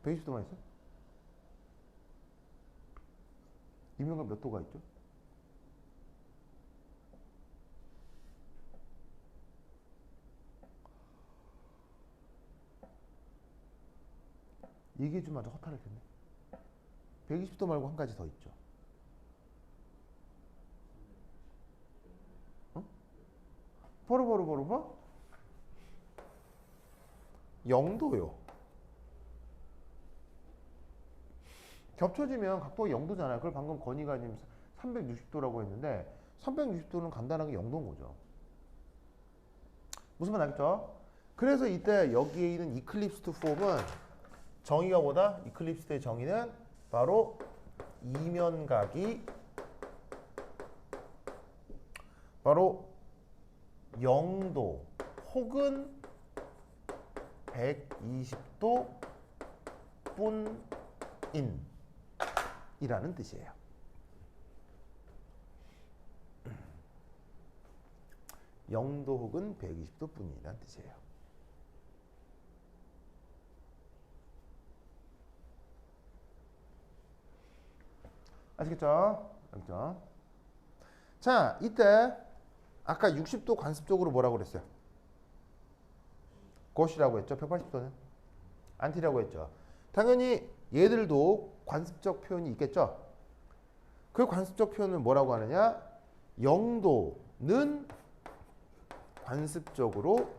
(120도만) 있어? 이면각 몇 도가 있죠? 얘기해주면 아주 허탈할 텐데. 120도 말고 한 가지 더 있죠. 어? 버로 0도요. 겹쳐지면 각도가 0도잖아요. 그걸 방금 건이가 지금 360도라고 했는데 360도는 간단하게 0도인 거죠. 무슨 말 알겠죠? 그래서 이때 여기에 있는 이클립스드 폼은 정의가 뭐다? 이클립스드의 정의는 바로 이면각이 바로 0도 혹은 120도 뿐인 이라는 뜻이에요. (0도) 혹은 120도 뿐이라는 뜻이에요. 아시겠죠? 알겠죠? 자, 이때 아까 60도 관습적으로 뭐라고 그랬어요? 곧이라고 했죠. 180도는 안티라고 했죠. 당연히 얘들도 관습적 표현이 있겠죠. 그 관습적 표현을 뭐라고 하느냐? 0도는 관습적으로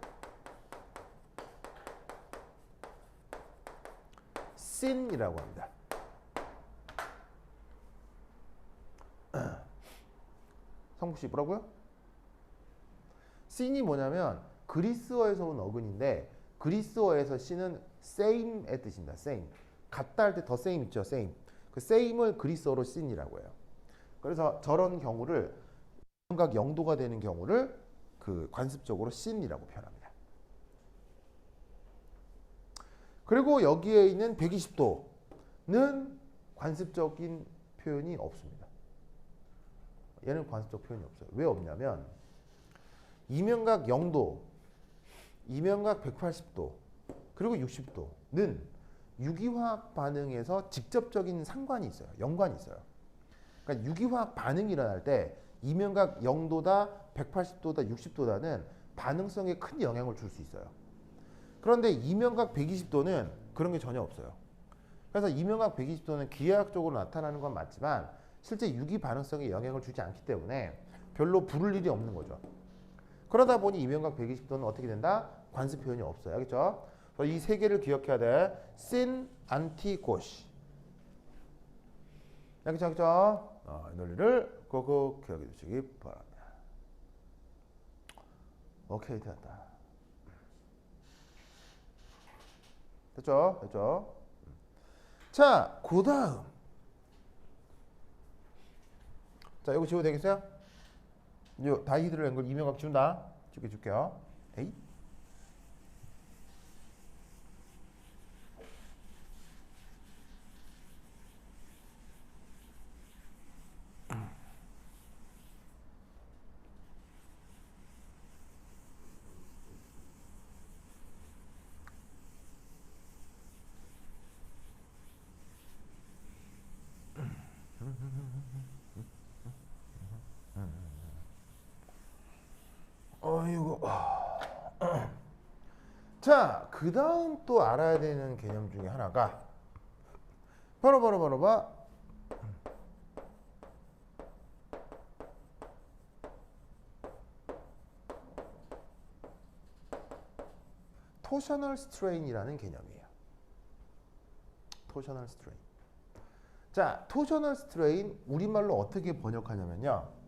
sin이라고 합니다. 성국씨 뭐라고요? sin이 뭐냐면 그리스어에서 온 어근인데 그리스어에서 sin은 same의 뜻입니다. same. 같다 할 때 더 same 있죠. same. 그 same을 그리스어로 sin이라고 해요. 그래서 저런 경우를 각 0도가 되는 경우를 그 관습적으로 sin이라고 표현합니다. 그리고 여기에 있는 120도는 관습적인 표현이 없습니다. 얘는 관습적 표현이 없어요. 왜 없냐면 이면각 0도, 이면각 180도, 그리고 60도는 유기화학 반응에서 직접적인 상관이 있어요. 연관이 있어요. 그러니까 유기화학 반응이 일어날 때 이면각 0도다, 180도다, 60도다는 반응성에 큰 영향을 줄 수 있어요. 그런데 이면각 120도는 그런 게 전혀 없어요. 그래서 이면각 120도는 기하학적으로 나타나는 건 맞지만 실제 유기 반응성에 영향을 주지 않기 때문에 별로 부를 일이 없는 거죠. 그러다 보니 이면각 120도는 어떻게 된다? 관습 표현이 없어요. 알겠죠? 이 세 개를 기억해야 돼. sin, anti, gauche. 알겠죠? 알겠죠? 이 논리를 꼭 기억해 주시기 바랍니다. 오케이, 됐다. 됐죠? 됐죠? 자, 그 다음. 자, 이거 지워도 되겠어요? 이 다이히드럴 앵글 이면각 지운다. 줄게요. 에이. 어이구. 자, 그 다음 또 알아야 되는 개념 중에 하나가 바로 봐. 토셔널 스트레인이라는 개념이에요. 토셔널 스트레인. 자, 토셔널 스트레인 우리말로 어떻게 번역하냐면요.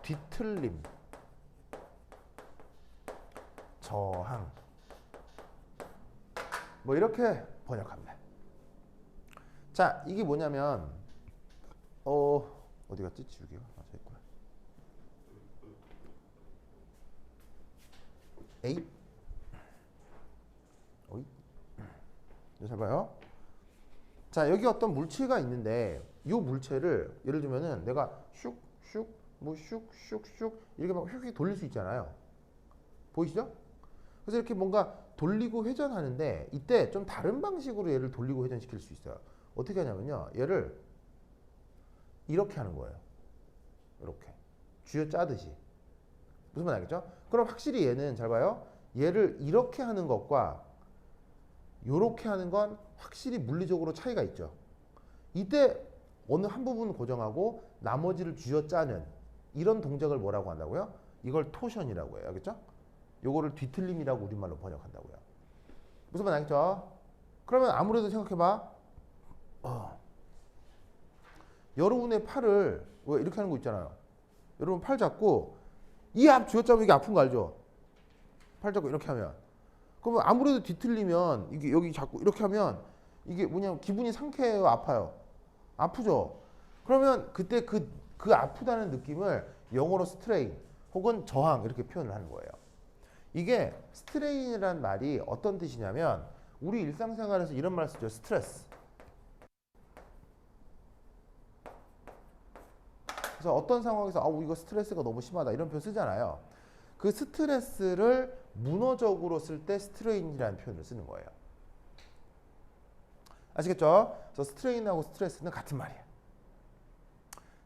뒤틀림, 저항, 뭐 이렇게 번역합니다. 자, 이게 뭐냐면 어디 갔지? 지우개가 저 있구나. 에이, 어이, 잘 봐요. 자, 여기 어떤 물체가 있는데 이 물체를 예를 들면은 내가 슉슉 뭐 슉슉슉 이렇게 막 휙휙 돌릴 수 있잖아요. 보이시죠? 그래서 이렇게 뭔가 돌리고 회전하는데 이때 좀 다른 방식으로 얘를 돌리고 회전시킬 수 있어요. 어떻게 하냐면요. 얘를 이렇게 하는 거예요. 이렇게 쥐어 짜듯이. 무슨 말 알겠죠? 그럼 확실히 얘는 잘 봐요. 얘를 이렇게 하는 것과 이렇게 하는 건 확실히 물리적으로 차이가 있죠. 이때 어느 한 부분 고정하고 나머지를 쥐어 짜는 이런 동작을 뭐라고 한다고요? 이걸 토션이라고 해요. 알겠죠? 요거를 뒤틀림이라고 우리말로 번역한다고요. 무슨 말 알겠죠? 그러면 아무래도 생각해봐. 여러분의 팔을 왜 이렇게 하는 거 있잖아요. 여러분 팔 잡고 이 앞 쥐어짜면 이게 아픈 거 알죠? 팔 잡고 이렇게 하면 그러면 아무래도 뒤틀리면 이게 여기 자꾸 이렇게 하면 이게 뭐냐면 기분이 상쾌해요, 아파요? 아프죠? 그러면 그때 그 아프다는 느낌을 영어로 스트레인 혹은 저항 이렇게 표현을 하는 거예요. 이게 스트레인이라는 말이 어떤 뜻이냐면 우리 일상생활에서 이런 말 쓰죠. 스트레스. 그래서 어떤 상황에서 이거 스트레스가 너무 심하다 이런 표현 쓰잖아요. 그 스트레스를 문어적으로 쓸 때 스트레인이라는 표현을 쓰는 거예요. 아시겠죠? 그래서 스트레인하고 스트레스는 같은 말이에요.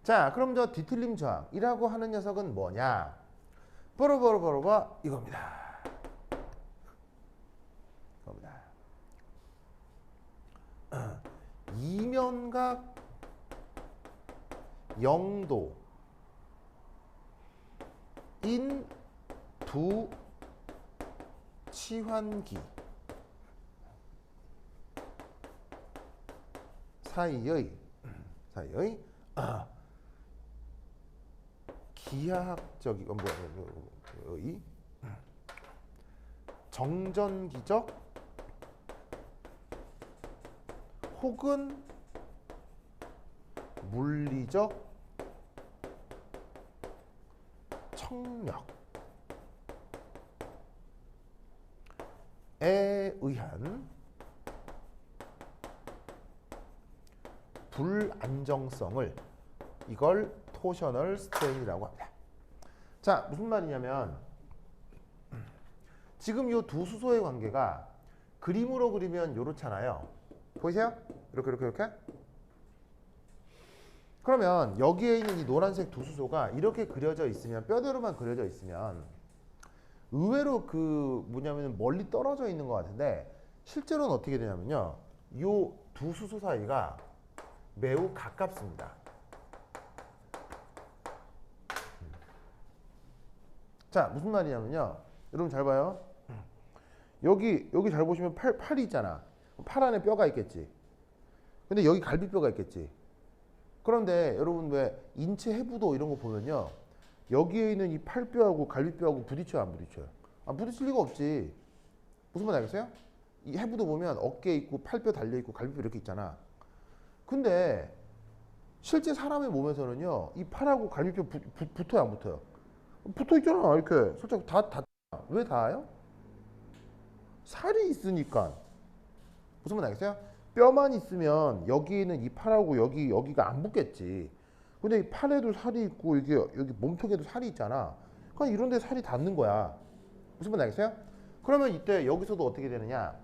자, 그럼 저 뒤틀림 저항이라고 하는 녀석은 뭐냐? 바로 이겁니다. 이면각 0도 인 두 치환기 사이의 기하학적이 뭐의 정전기적 혹은 물리적 청력에 의한 불안정성을 이걸 토셔널 스트레인이라고 합니다. 자, 무슨 말이냐면 지금 이 두 수소의 관계가 그림으로 그리면 요렇잖아요. 보이세요? 이렇게. 그러면 여기에 있는 이 노란색 두 수소가 이렇게 그려져 있으면 뼈대로만 그려져 있으면 의외로 그 뭐냐면 멀리 떨어져 있는 것 같은데 실제로는 어떻게 되냐면요. 이 두 수소 사이가 매우 가깝습니다. 자, 무슨 말이냐면요. 여러분 잘 봐요. 여기 잘 보시면 팔이 있잖아. 팔 안에 뼈가 있겠지. 근데 여기 갈비뼈가 있겠지. 그런데 여러분 왜 인체 해부도 이런 거 보면요. 여기에 있는 이 팔뼈하고 갈비뼈하고 부딪혀요, 안 부딪혀요? 부딪힐 리가 없지. 무슨 말 알겠어요? 이 해부도 보면 어깨에 있고 팔뼈 달려 있고 갈비뼈 이렇게 있잖아. 근데 실제 사람의 몸에서는요. 이 팔하고 갈비뼈 붙어요, 안 붙어요? 붙어 있잖아. 이렇게 살짝 왜 닿아요? 살이 있으니까. 무슨 말 알겠어요? 뼈만 있으면 여기는 이 팔하고 여기가 안 붙겠지. 근데 이 팔에도 살이 있고 이게 여기 몸통에도 살이 있잖아. 그러니까 이런 데 살이 닿는 거야. 무슨 말 알겠어요? 그러면 이때 여기서도 어떻게 되느냐?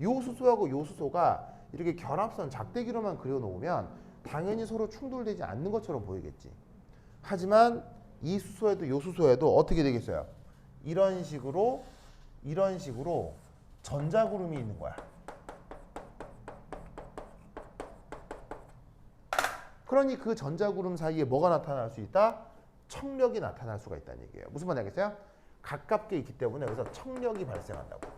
요 수소하고 요 수소가 이렇게 결합선 작대기로만 그려 놓으면 당연히 서로 충돌되지 않는 것처럼 보이겠지. 하지만 이 수소에도 요 수소에도 어떻게 되겠어요? 이런 식으로 전자구름이 있는 거야. 그러니 그 전자구름 사이에 뭐가 나타날 수 있다? 청력이 나타날 수가 있다는 얘기예요. 무슨 말인지 알겠어요? 가깝게 있기 때문에 여기서 청력이 발생한다고.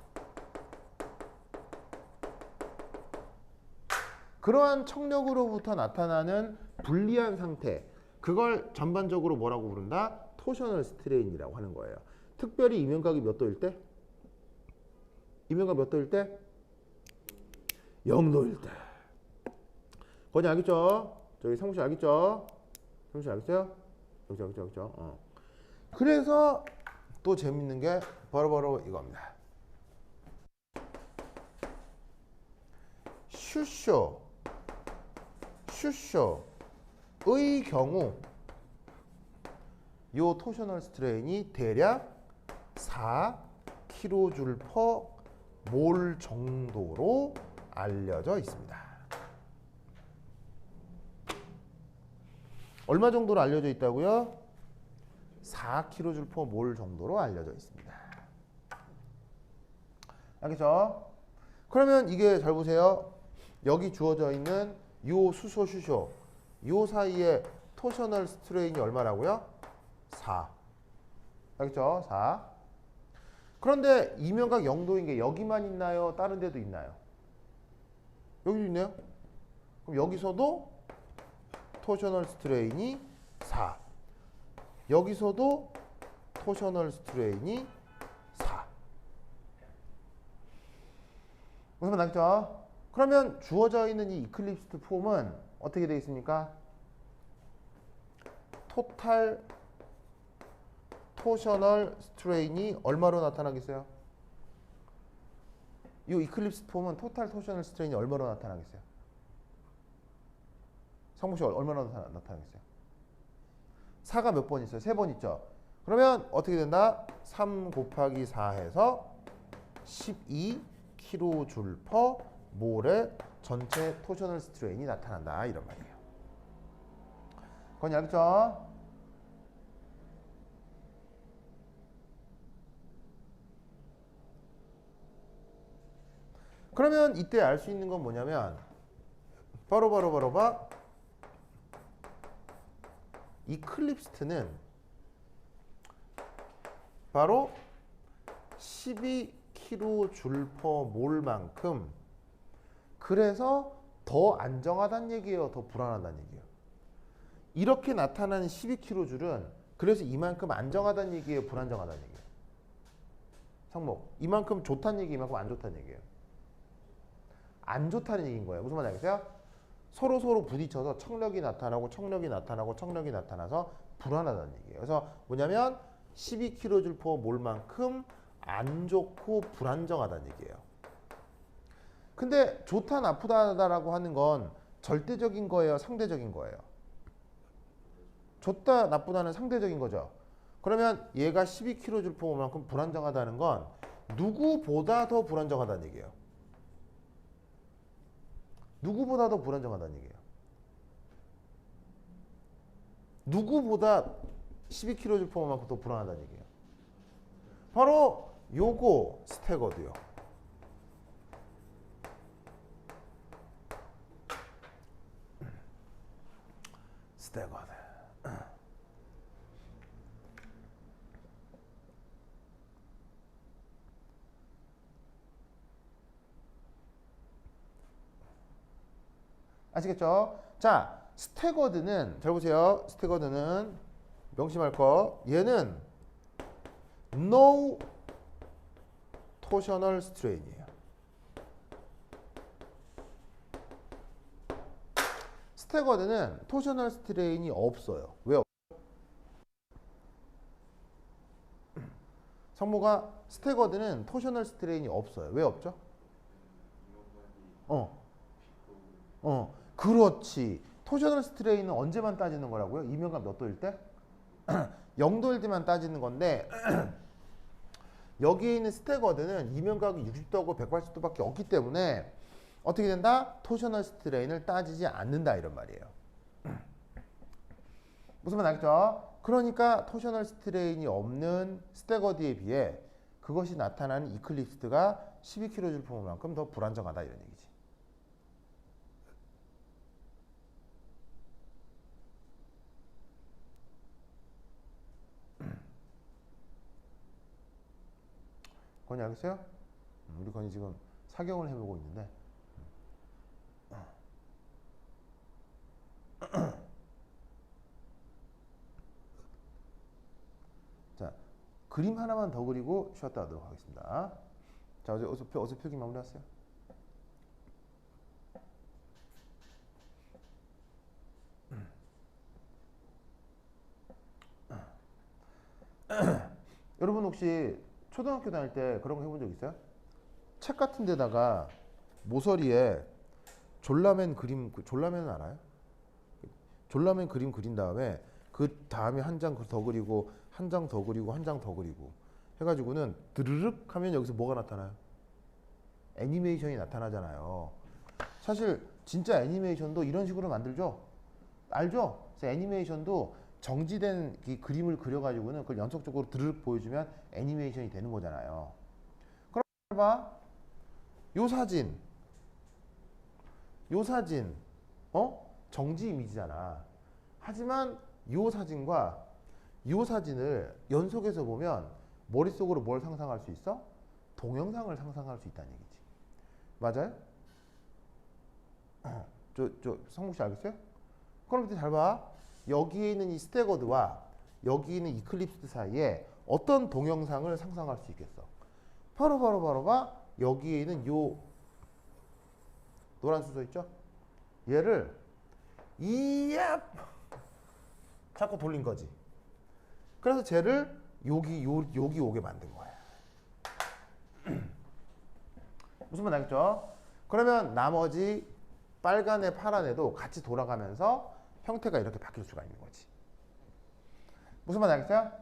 그러한 청력으로부터 나타나는 불리한 상태, 그걸 전반적으로 뭐라고 부른다? 토셔널 스트레인이라고 하는 거예요. 특별히 이면각이 몇 도일 때? 이면각 몇 도일 때? 0도일 때. 거기 알겠죠? 저기 상무씨 알겠죠? 상무씨 알겠어요? 그렇죠. 그래서 또 재밌는 게 바로 이겁니다. 슈쇼의 경우 요 토셔널 스트레인이 대략 4kJ/몰 정도로 알려져 있습니다. 얼마 정도로 알려져 있다고요? 4kJ/몰 정도로 알려져 있습니다. 알겠죠? 그러면 이게 잘 보세요. 여기 주어져 있는 요 수소 슈쇼 요 사이에 토셔널 스트레인이 얼마라고요? 4. 알겠죠? 4. 그런데 이면각 0도인 게 여기만 있나요? 다른 데도 있나요? 여기도 있네요. 그럼 여기서도 토셔널 스트레인이 4. 여기서도 토셔널 스트레인이 4. 무슨 말 알겠죠? 그러면 주어져 있는 이 이클립스 폼은 어떻게 되어 있습니까? 토탈 토셔널 스트레인이 얼마로 나타나겠어요? 이 이클립스 폼은 토탈 토셔널 스트레인이 얼마로 나타나겠어요? 성무씨 얼마나 나타나겠어요? 4가 몇 번 있어요? 3번 있죠? 그러면 어떻게 된다? 3 곱하기 4 해서 12kJ/몰의 전체 토셔널 스트레인이 나타난다 이런 말이에요. 그건 알겠죠? 그러면 이때 알 수 있는 건 뭐냐면 바로 봐. 이클립스트는 바로 12kJ/몰만큼 그래서 더 안정하다는 얘기예요. 더 불안하다는 얘기예요. 이렇게 나타나는 12kJ은 그래서 이만큼 안정하다는 얘기예요. 불안정하다는 얘기예요. 상목. 이만큼 좋다는 얘기, 이만큼 안 좋다는 얘기예요. 안 좋다는 얘기인 거예요. 무슨 말인지 알겠어요? 서로 부딪혀서 청력이 나타나서 불안하다는 얘기예요. 그래서 뭐냐면 12kJ/몰만큼 안 좋고 불안정하다는 얘기예요. 근데 좋다 나쁘다라고 하는 건 절대적인 거예요, 상대적인 거예요? 좋다 나쁘다는 상대적인 거죠. 그러면 얘가 12kJ/몰만큼 불안정하다는 건 누구보다 더 불안정하다는 얘기예요. 누구보다 더 불안정하다는 얘기예요. 누구보다 12kJ/몰만큼 더 불안하다는 얘기예요. 바로 요거 스태거드요. 스태거드. 아시겠죠? 자, 스태거드는 잘 보세요. 스태거드는 명심할 거. 얘는 no torsional strain이에요. 스태거드는 토셔널 스트레인이 없어요. 왜? 성모가 스태거드는 토셔널 스트레인이 없어요. 왜 없죠? 그렇지. 토셔널 스트레인은 언제만 따지는 거라고요? 이면각 몇 도일 때? 0도일 때만 따지는 건데 여기에 있는 스태거드는 이면각이 60도하고 180도밖에 없기 때문에 어떻게 된다? 토셔널 스트레인을 따지지 않는다 이런 말이에요. 무슨 말 알겠죠? 그러니까 토셔널 스트레인이 없는 스태거드에 비해 그것이 나타나는 이클립스가 12kJ만큼 더 불안정하다 이런 얘기지. 건이 알겠어요? 우리 건이 지금 사경을 해보고 있는데 자, 그림 하나만 더 그리고 쉬었다 하도록 하겠습니다. 자, 어제 표기 마무리했어요? 여러분 혹시 초등학교 다닐 때 그런 거 해본 적 있어요? 책 같은 데다가 모서리에 졸라맨 그림, 졸라맨은 알아요? 졸라맨 그림 그린 다음에 그 다음에 한 장 더 그리고 한 장 더 그리고 한 장 더 그리고 해가지고는 드르륵 하면 여기서 뭐가 나타나요? 애니메이션이 나타나잖아요. 사실 진짜 애니메이션도 이런 식으로 만들죠? 알죠? 그래서 애니메이션도 정지된 이 그림을 그려가지고는 그걸 연속적으로 드르륵 보여주면 애니메이션이 되는 거잖아요. 그럼 봐. 요 사진, 정지 이미지잖아. 하지만 요 사진과 요 사진을 연속해서 보면 머릿속으로 뭘 상상할 수 있어? 동영상을 상상할 수 있다는 얘기지. 맞아요? 성국 씨 알겠어요? 그럼 이제 잘 봐. 여기에 있는 이 스태거드와 여기 있는 이클립스 사이에 어떤 동영상을 상상할 수 있겠어? 바로 봐. 여기에 있는 요 노란 수소 있죠? 얘를 이야 자꾸 돌린 거지. 그래서 쟤를 여기 오게 만든 거야. 무슨 말 알겠죠? 그러면 나머지 빨간에 파란에도 같이 돌아가면서 형태가 이렇게 바뀔 수가 있는 거지. 무슨 말 알겠어요?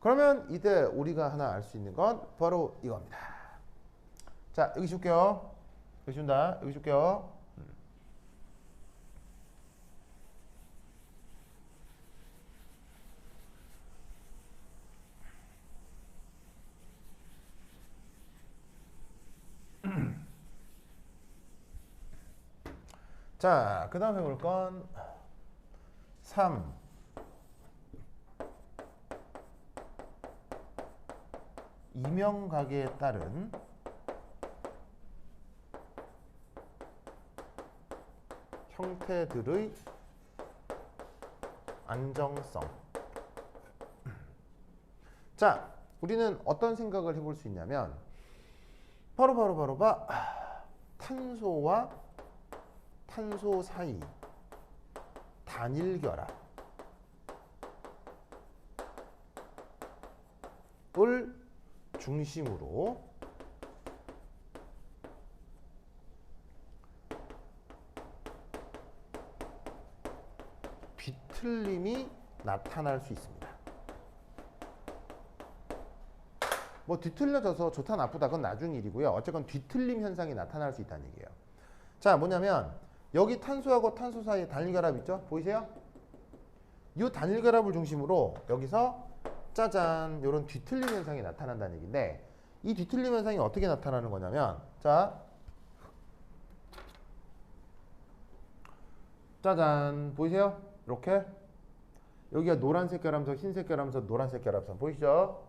그러면 이때 우리가 하나 알 수 있는 건 바로 이겁니다. 자, 여기 줄게요. 여기 준다. 여기 줄게요. 자, 그 다음 해볼 건 3. 이명각에 따른 형태들의 안정성. 자, 우리는 어떤 생각을 해볼 수 있냐면 바로 봐. 탄소와 탄소 사이 단일 결합을 중심으로 뒤틀림이 나타날 수 있습니다. 뭐 뒤틀려져서 좋다 나쁘다 그건 나중 일이고요. 어쨌건 뒤틀림 현상이 나타날 수 있다는 얘기예요. 자, 뭐냐면 여기 탄소하고 탄소 사이에 단일 결합 있죠? 보이세요? 이 단일 결합을 중심으로 여기서 짜잔 이런 뒤틀림 현상이 나타난다는 얘기인데 이 뒤틀림 현상이 어떻게 나타나는 거냐면 자 짜잔 보이세요? 이렇게 여기가 노란색 결합선, 흰색 결합선, 노란색 결합선 보이시죠?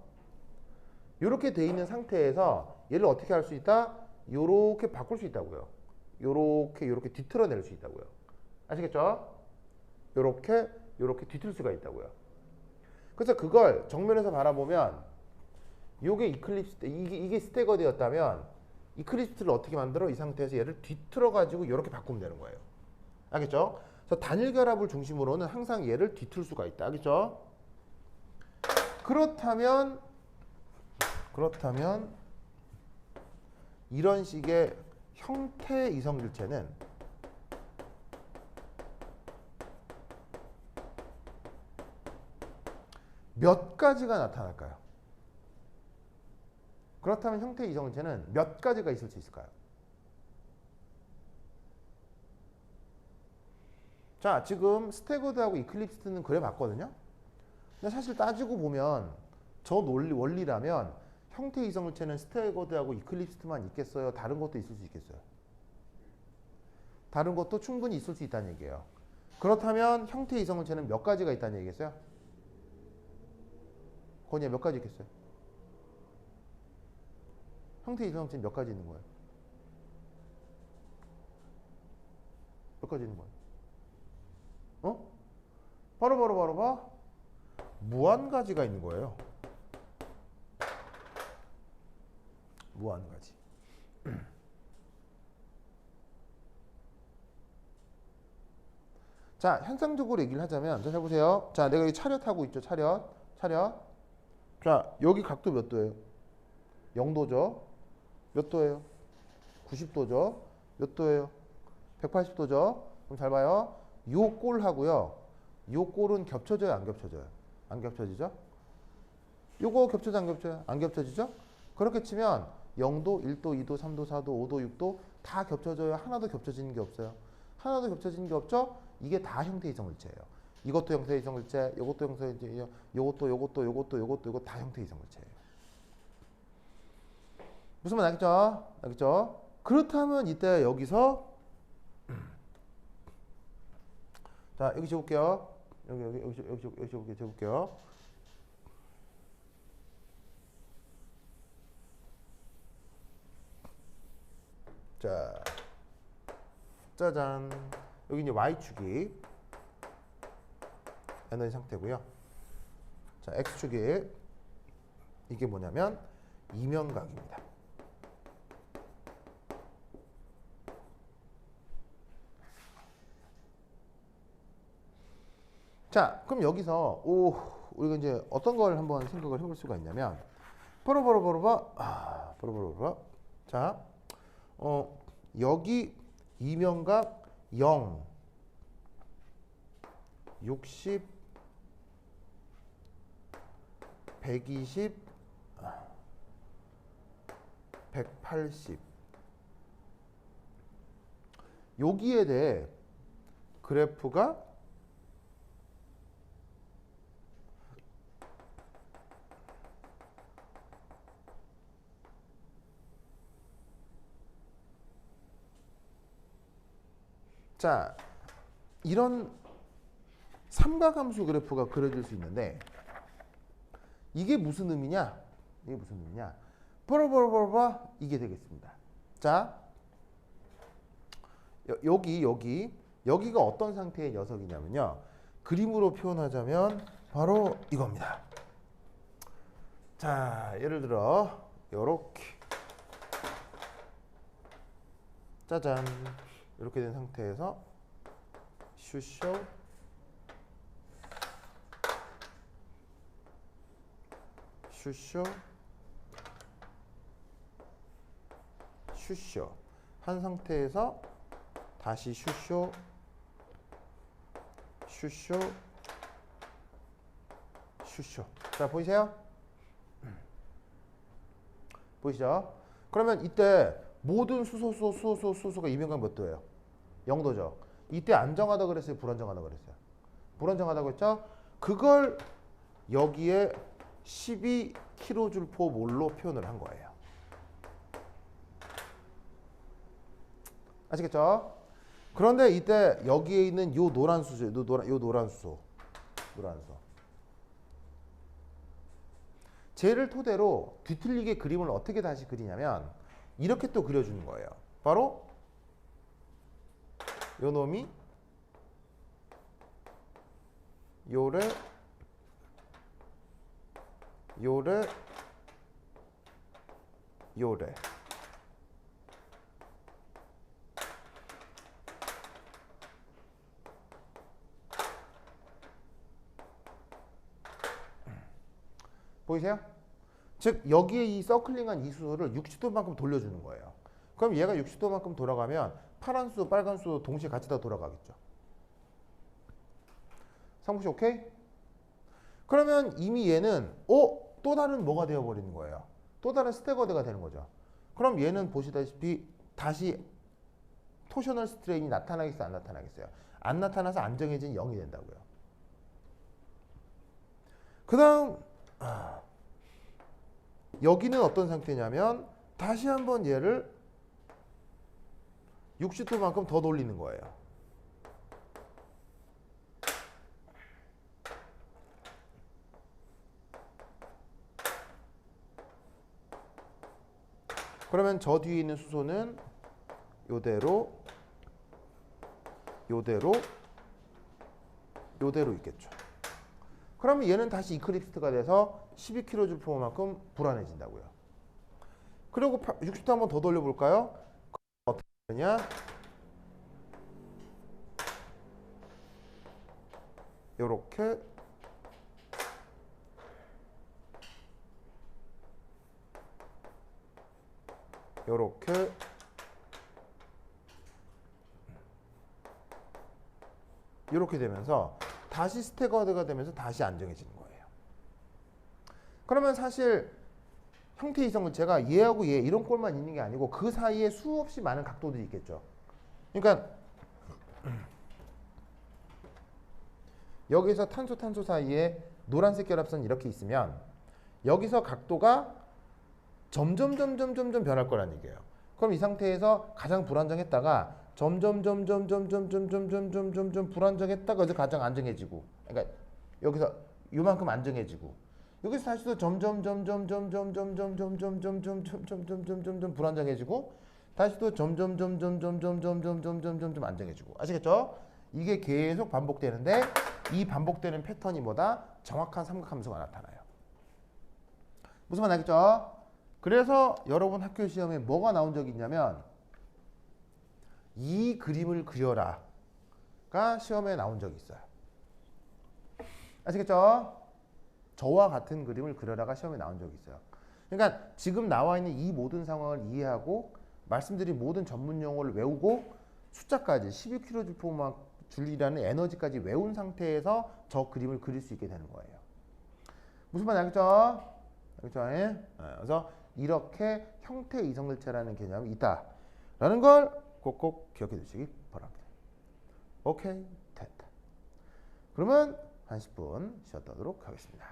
이렇게 돼 있는 상태에서 얘를 어떻게 할 수 있다? 이렇게 바꿀 수 있다고요. 요렇게 뒤틀어낼 수 있다고요. 아시겠죠? 요렇게 뒤틀 수가 있다고요. 그래서 그걸 정면에서 바라보면 요게 이클립스 이게 스태거드였다면 이클립스를 어떻게 만들어? 이 상태에서 얘를 뒤틀어 가지고 이렇게 바꾸면 되는 거예요. 알겠죠? 그래서 단일 결합을 중심으로는 항상 얘를 뒤틀 수가 있다. 알겠죠? 그렇다면 그렇다면 이런 식의 형태 이성질체는 몇 가지가 나타날까요? 그렇다면 형태 이성질체는 몇 가지가 있을 수 있을까요? 자, 지금 스태거드하고 이클립스는 그려봤거든요. 근데 사실 따지고 보면 저 원리라면 형태 이성질체는 스태거드하고 이클립스만 있겠어요? 다른 것도 있을 수 있겠어요? 다른 것도 충분히 있을 수 있다는 얘기예요. 그렇다면 형태 이성질체는 몇 가지가 있다는 얘기겠어요? 건이야, 몇 가지 있겠어요? 형태 이성질체는 몇 가지 있는 거예요? 몇 가지 있는 거예요? 어? 바로 봐. 무한 가지가 있는 거예요. 무한 가지. 자, 현상적으로 얘기를 하자면, 자, 해보세요. 자, 내가 여기 차렷하고 있죠. 차렷. 자, 여기 각도 몇 도예요? 0도죠. 몇 도예요? 90도죠. 몇 도예요? 180도죠. 그럼 잘 봐요. 요 꼴하고요. 요 꼴은 겹쳐져요, 안 겹쳐져요? 안 겹쳐지죠? 요거 겹쳐져, 안 겹쳐요? 안 겹쳐지죠? 그렇게 치면 0도, 1도, 2도, 3도, 4도, 5도, 6도 다 겹쳐져요. 하나도 겹쳐지는 게 없어요. 하나도 겹쳐지는 게 없죠? 이게 다 형태 이성질체예요. 이것도 형태 이성질체, 요것도 형태 이성질체, 요것도 다 형태 이성질체예요. 무슨 말 알겠죠? 알겠죠? 그렇다면 이때 여기서 자, 여기 적을게요. 여기 적을게요. 자, 짜잔. 여기 이제 Y축이 에너지 상태고요. 자, X축이 이게 뭐냐면 이면각입니다. 자, 그럼 여기서 우리가 이제 어떤 걸 한번 생각을 해볼 수가 있냐면 바로. 자, 여기 이면각 0, 60, 120, 180 여기에 대해 그래프가 자, 이런 삼각함수 그래프가 그려질 수 있는데 이게 무슨 의미냐? 이게 무슨 의미냐? 이게 되겠습니다. 자, 여기가 어떤 상태의 녀석이냐면요. 그림으로 표현하자면 바로 이겁니다. 자, 예를 들어 요렇게 짜잔 이렇게 된 상태에서 슈쇼 한 상태에서 다시 슈쇼 자, 보이세요? 보이시죠? 그러면 이때 모든 수소가 이면각 몇 도예요? 0도죠. 이때 안정하다 그랬어요? 불안정하다 그랬어요? 불안정하다고 했죠? 그걸 여기에 12kJ몰로 표현을 한 거예요. 아시겠죠? 그런데 이때 여기에 있는 요 노란 수죠. 요 노란 수소. 쟤를 토대로 뒤틀리게 그림을 어떻게 다시 그리냐면 이렇게 또 그려주는 거예요. 바로 요 놈이 요래 보이세요? 즉 여기에 이 서클링한 이 수소를 60도만큼 돌려주는 거예요. 그럼 얘가 60도만큼 돌아가면 파란 수소, 빨간 수소 동시에 같이 다 돌아가겠죠. 상부 씨 오케이? 그러면 이미 얘는 또 다른 뭐가 되어버리는 거예요. 또 다른 스테거드가 되는 거죠. 그럼 얘는 보시다시피 다시 토셔널 스트레인이 나타나겠어요? 안 나타나겠어요? 안 나타나서 안정해진 0이 된다고요. 그 다음 여기는 어떤 상태냐면 다시 한번 얘를 60도만큼 더 돌리는 거예요. 그러면 저 뒤에 있는 수소는 요대로 있겠죠. 그러면 얘는 다시 이클립스가 돼서 12kJ만큼 불안해진다고요. 그리고 60도 한번 더 돌려볼까요? 어떻게 되냐? 요렇게 이렇게 되면서 다시 스태거드가 되면서 다시 안정해지는 거예요. 그러면 사실 형태 이성은 제가 얘하고 얘 이런 꼴만 있는 게 아니고 그 사이에 수없이 많은 각도들이 있겠죠. 그러니까 여기서 탄소 사이에 노란색 결합선이 이렇게 있으면 여기서 각도가 점점 변할 거란 얘기예요. 그럼 이 상태에서 가장 불안정했다가 점점 불안정했다가 이제 가장 안정해지고, 그러니까 여기서 요만큼 안정해지고, 여기서 다시 또 점점 불안정해지고, 다시 또 점점 안정해지고. 아시겠죠? 이게 계속 반복되는데 이 반복되는 패턴이 뭐다? 정확한 삼각함수가 나타나요. 무슨 말 알겠죠? 그래서 여러분 학교 시험에 뭐가 나온 적이 있냐면 이 그림을 그려라가 시험에 나온 적이 있어요. 아시겠죠? 저와 같은 그림을 그려라가 시험에 나온 적이 있어요. 그러니까 지금 나와 있는 이 모든 상황을 이해하고 말씀드린 모든 전문 용어를 외우고 숫자까지 12kJ이라는 에너지까지 외운 상태에서 저 그림을 그릴 수 있게 되는 거예요. 무슨 말인지 알겠죠? 알겠죠? 예? 그래서 이렇게 형태 이성질체라는 개념이 있다라는 걸 꼭꼭 기억해 두시기 바랍니다. 오케이, 됐다. 그러면 한 10분 쉬었다 하도록 하겠습니다.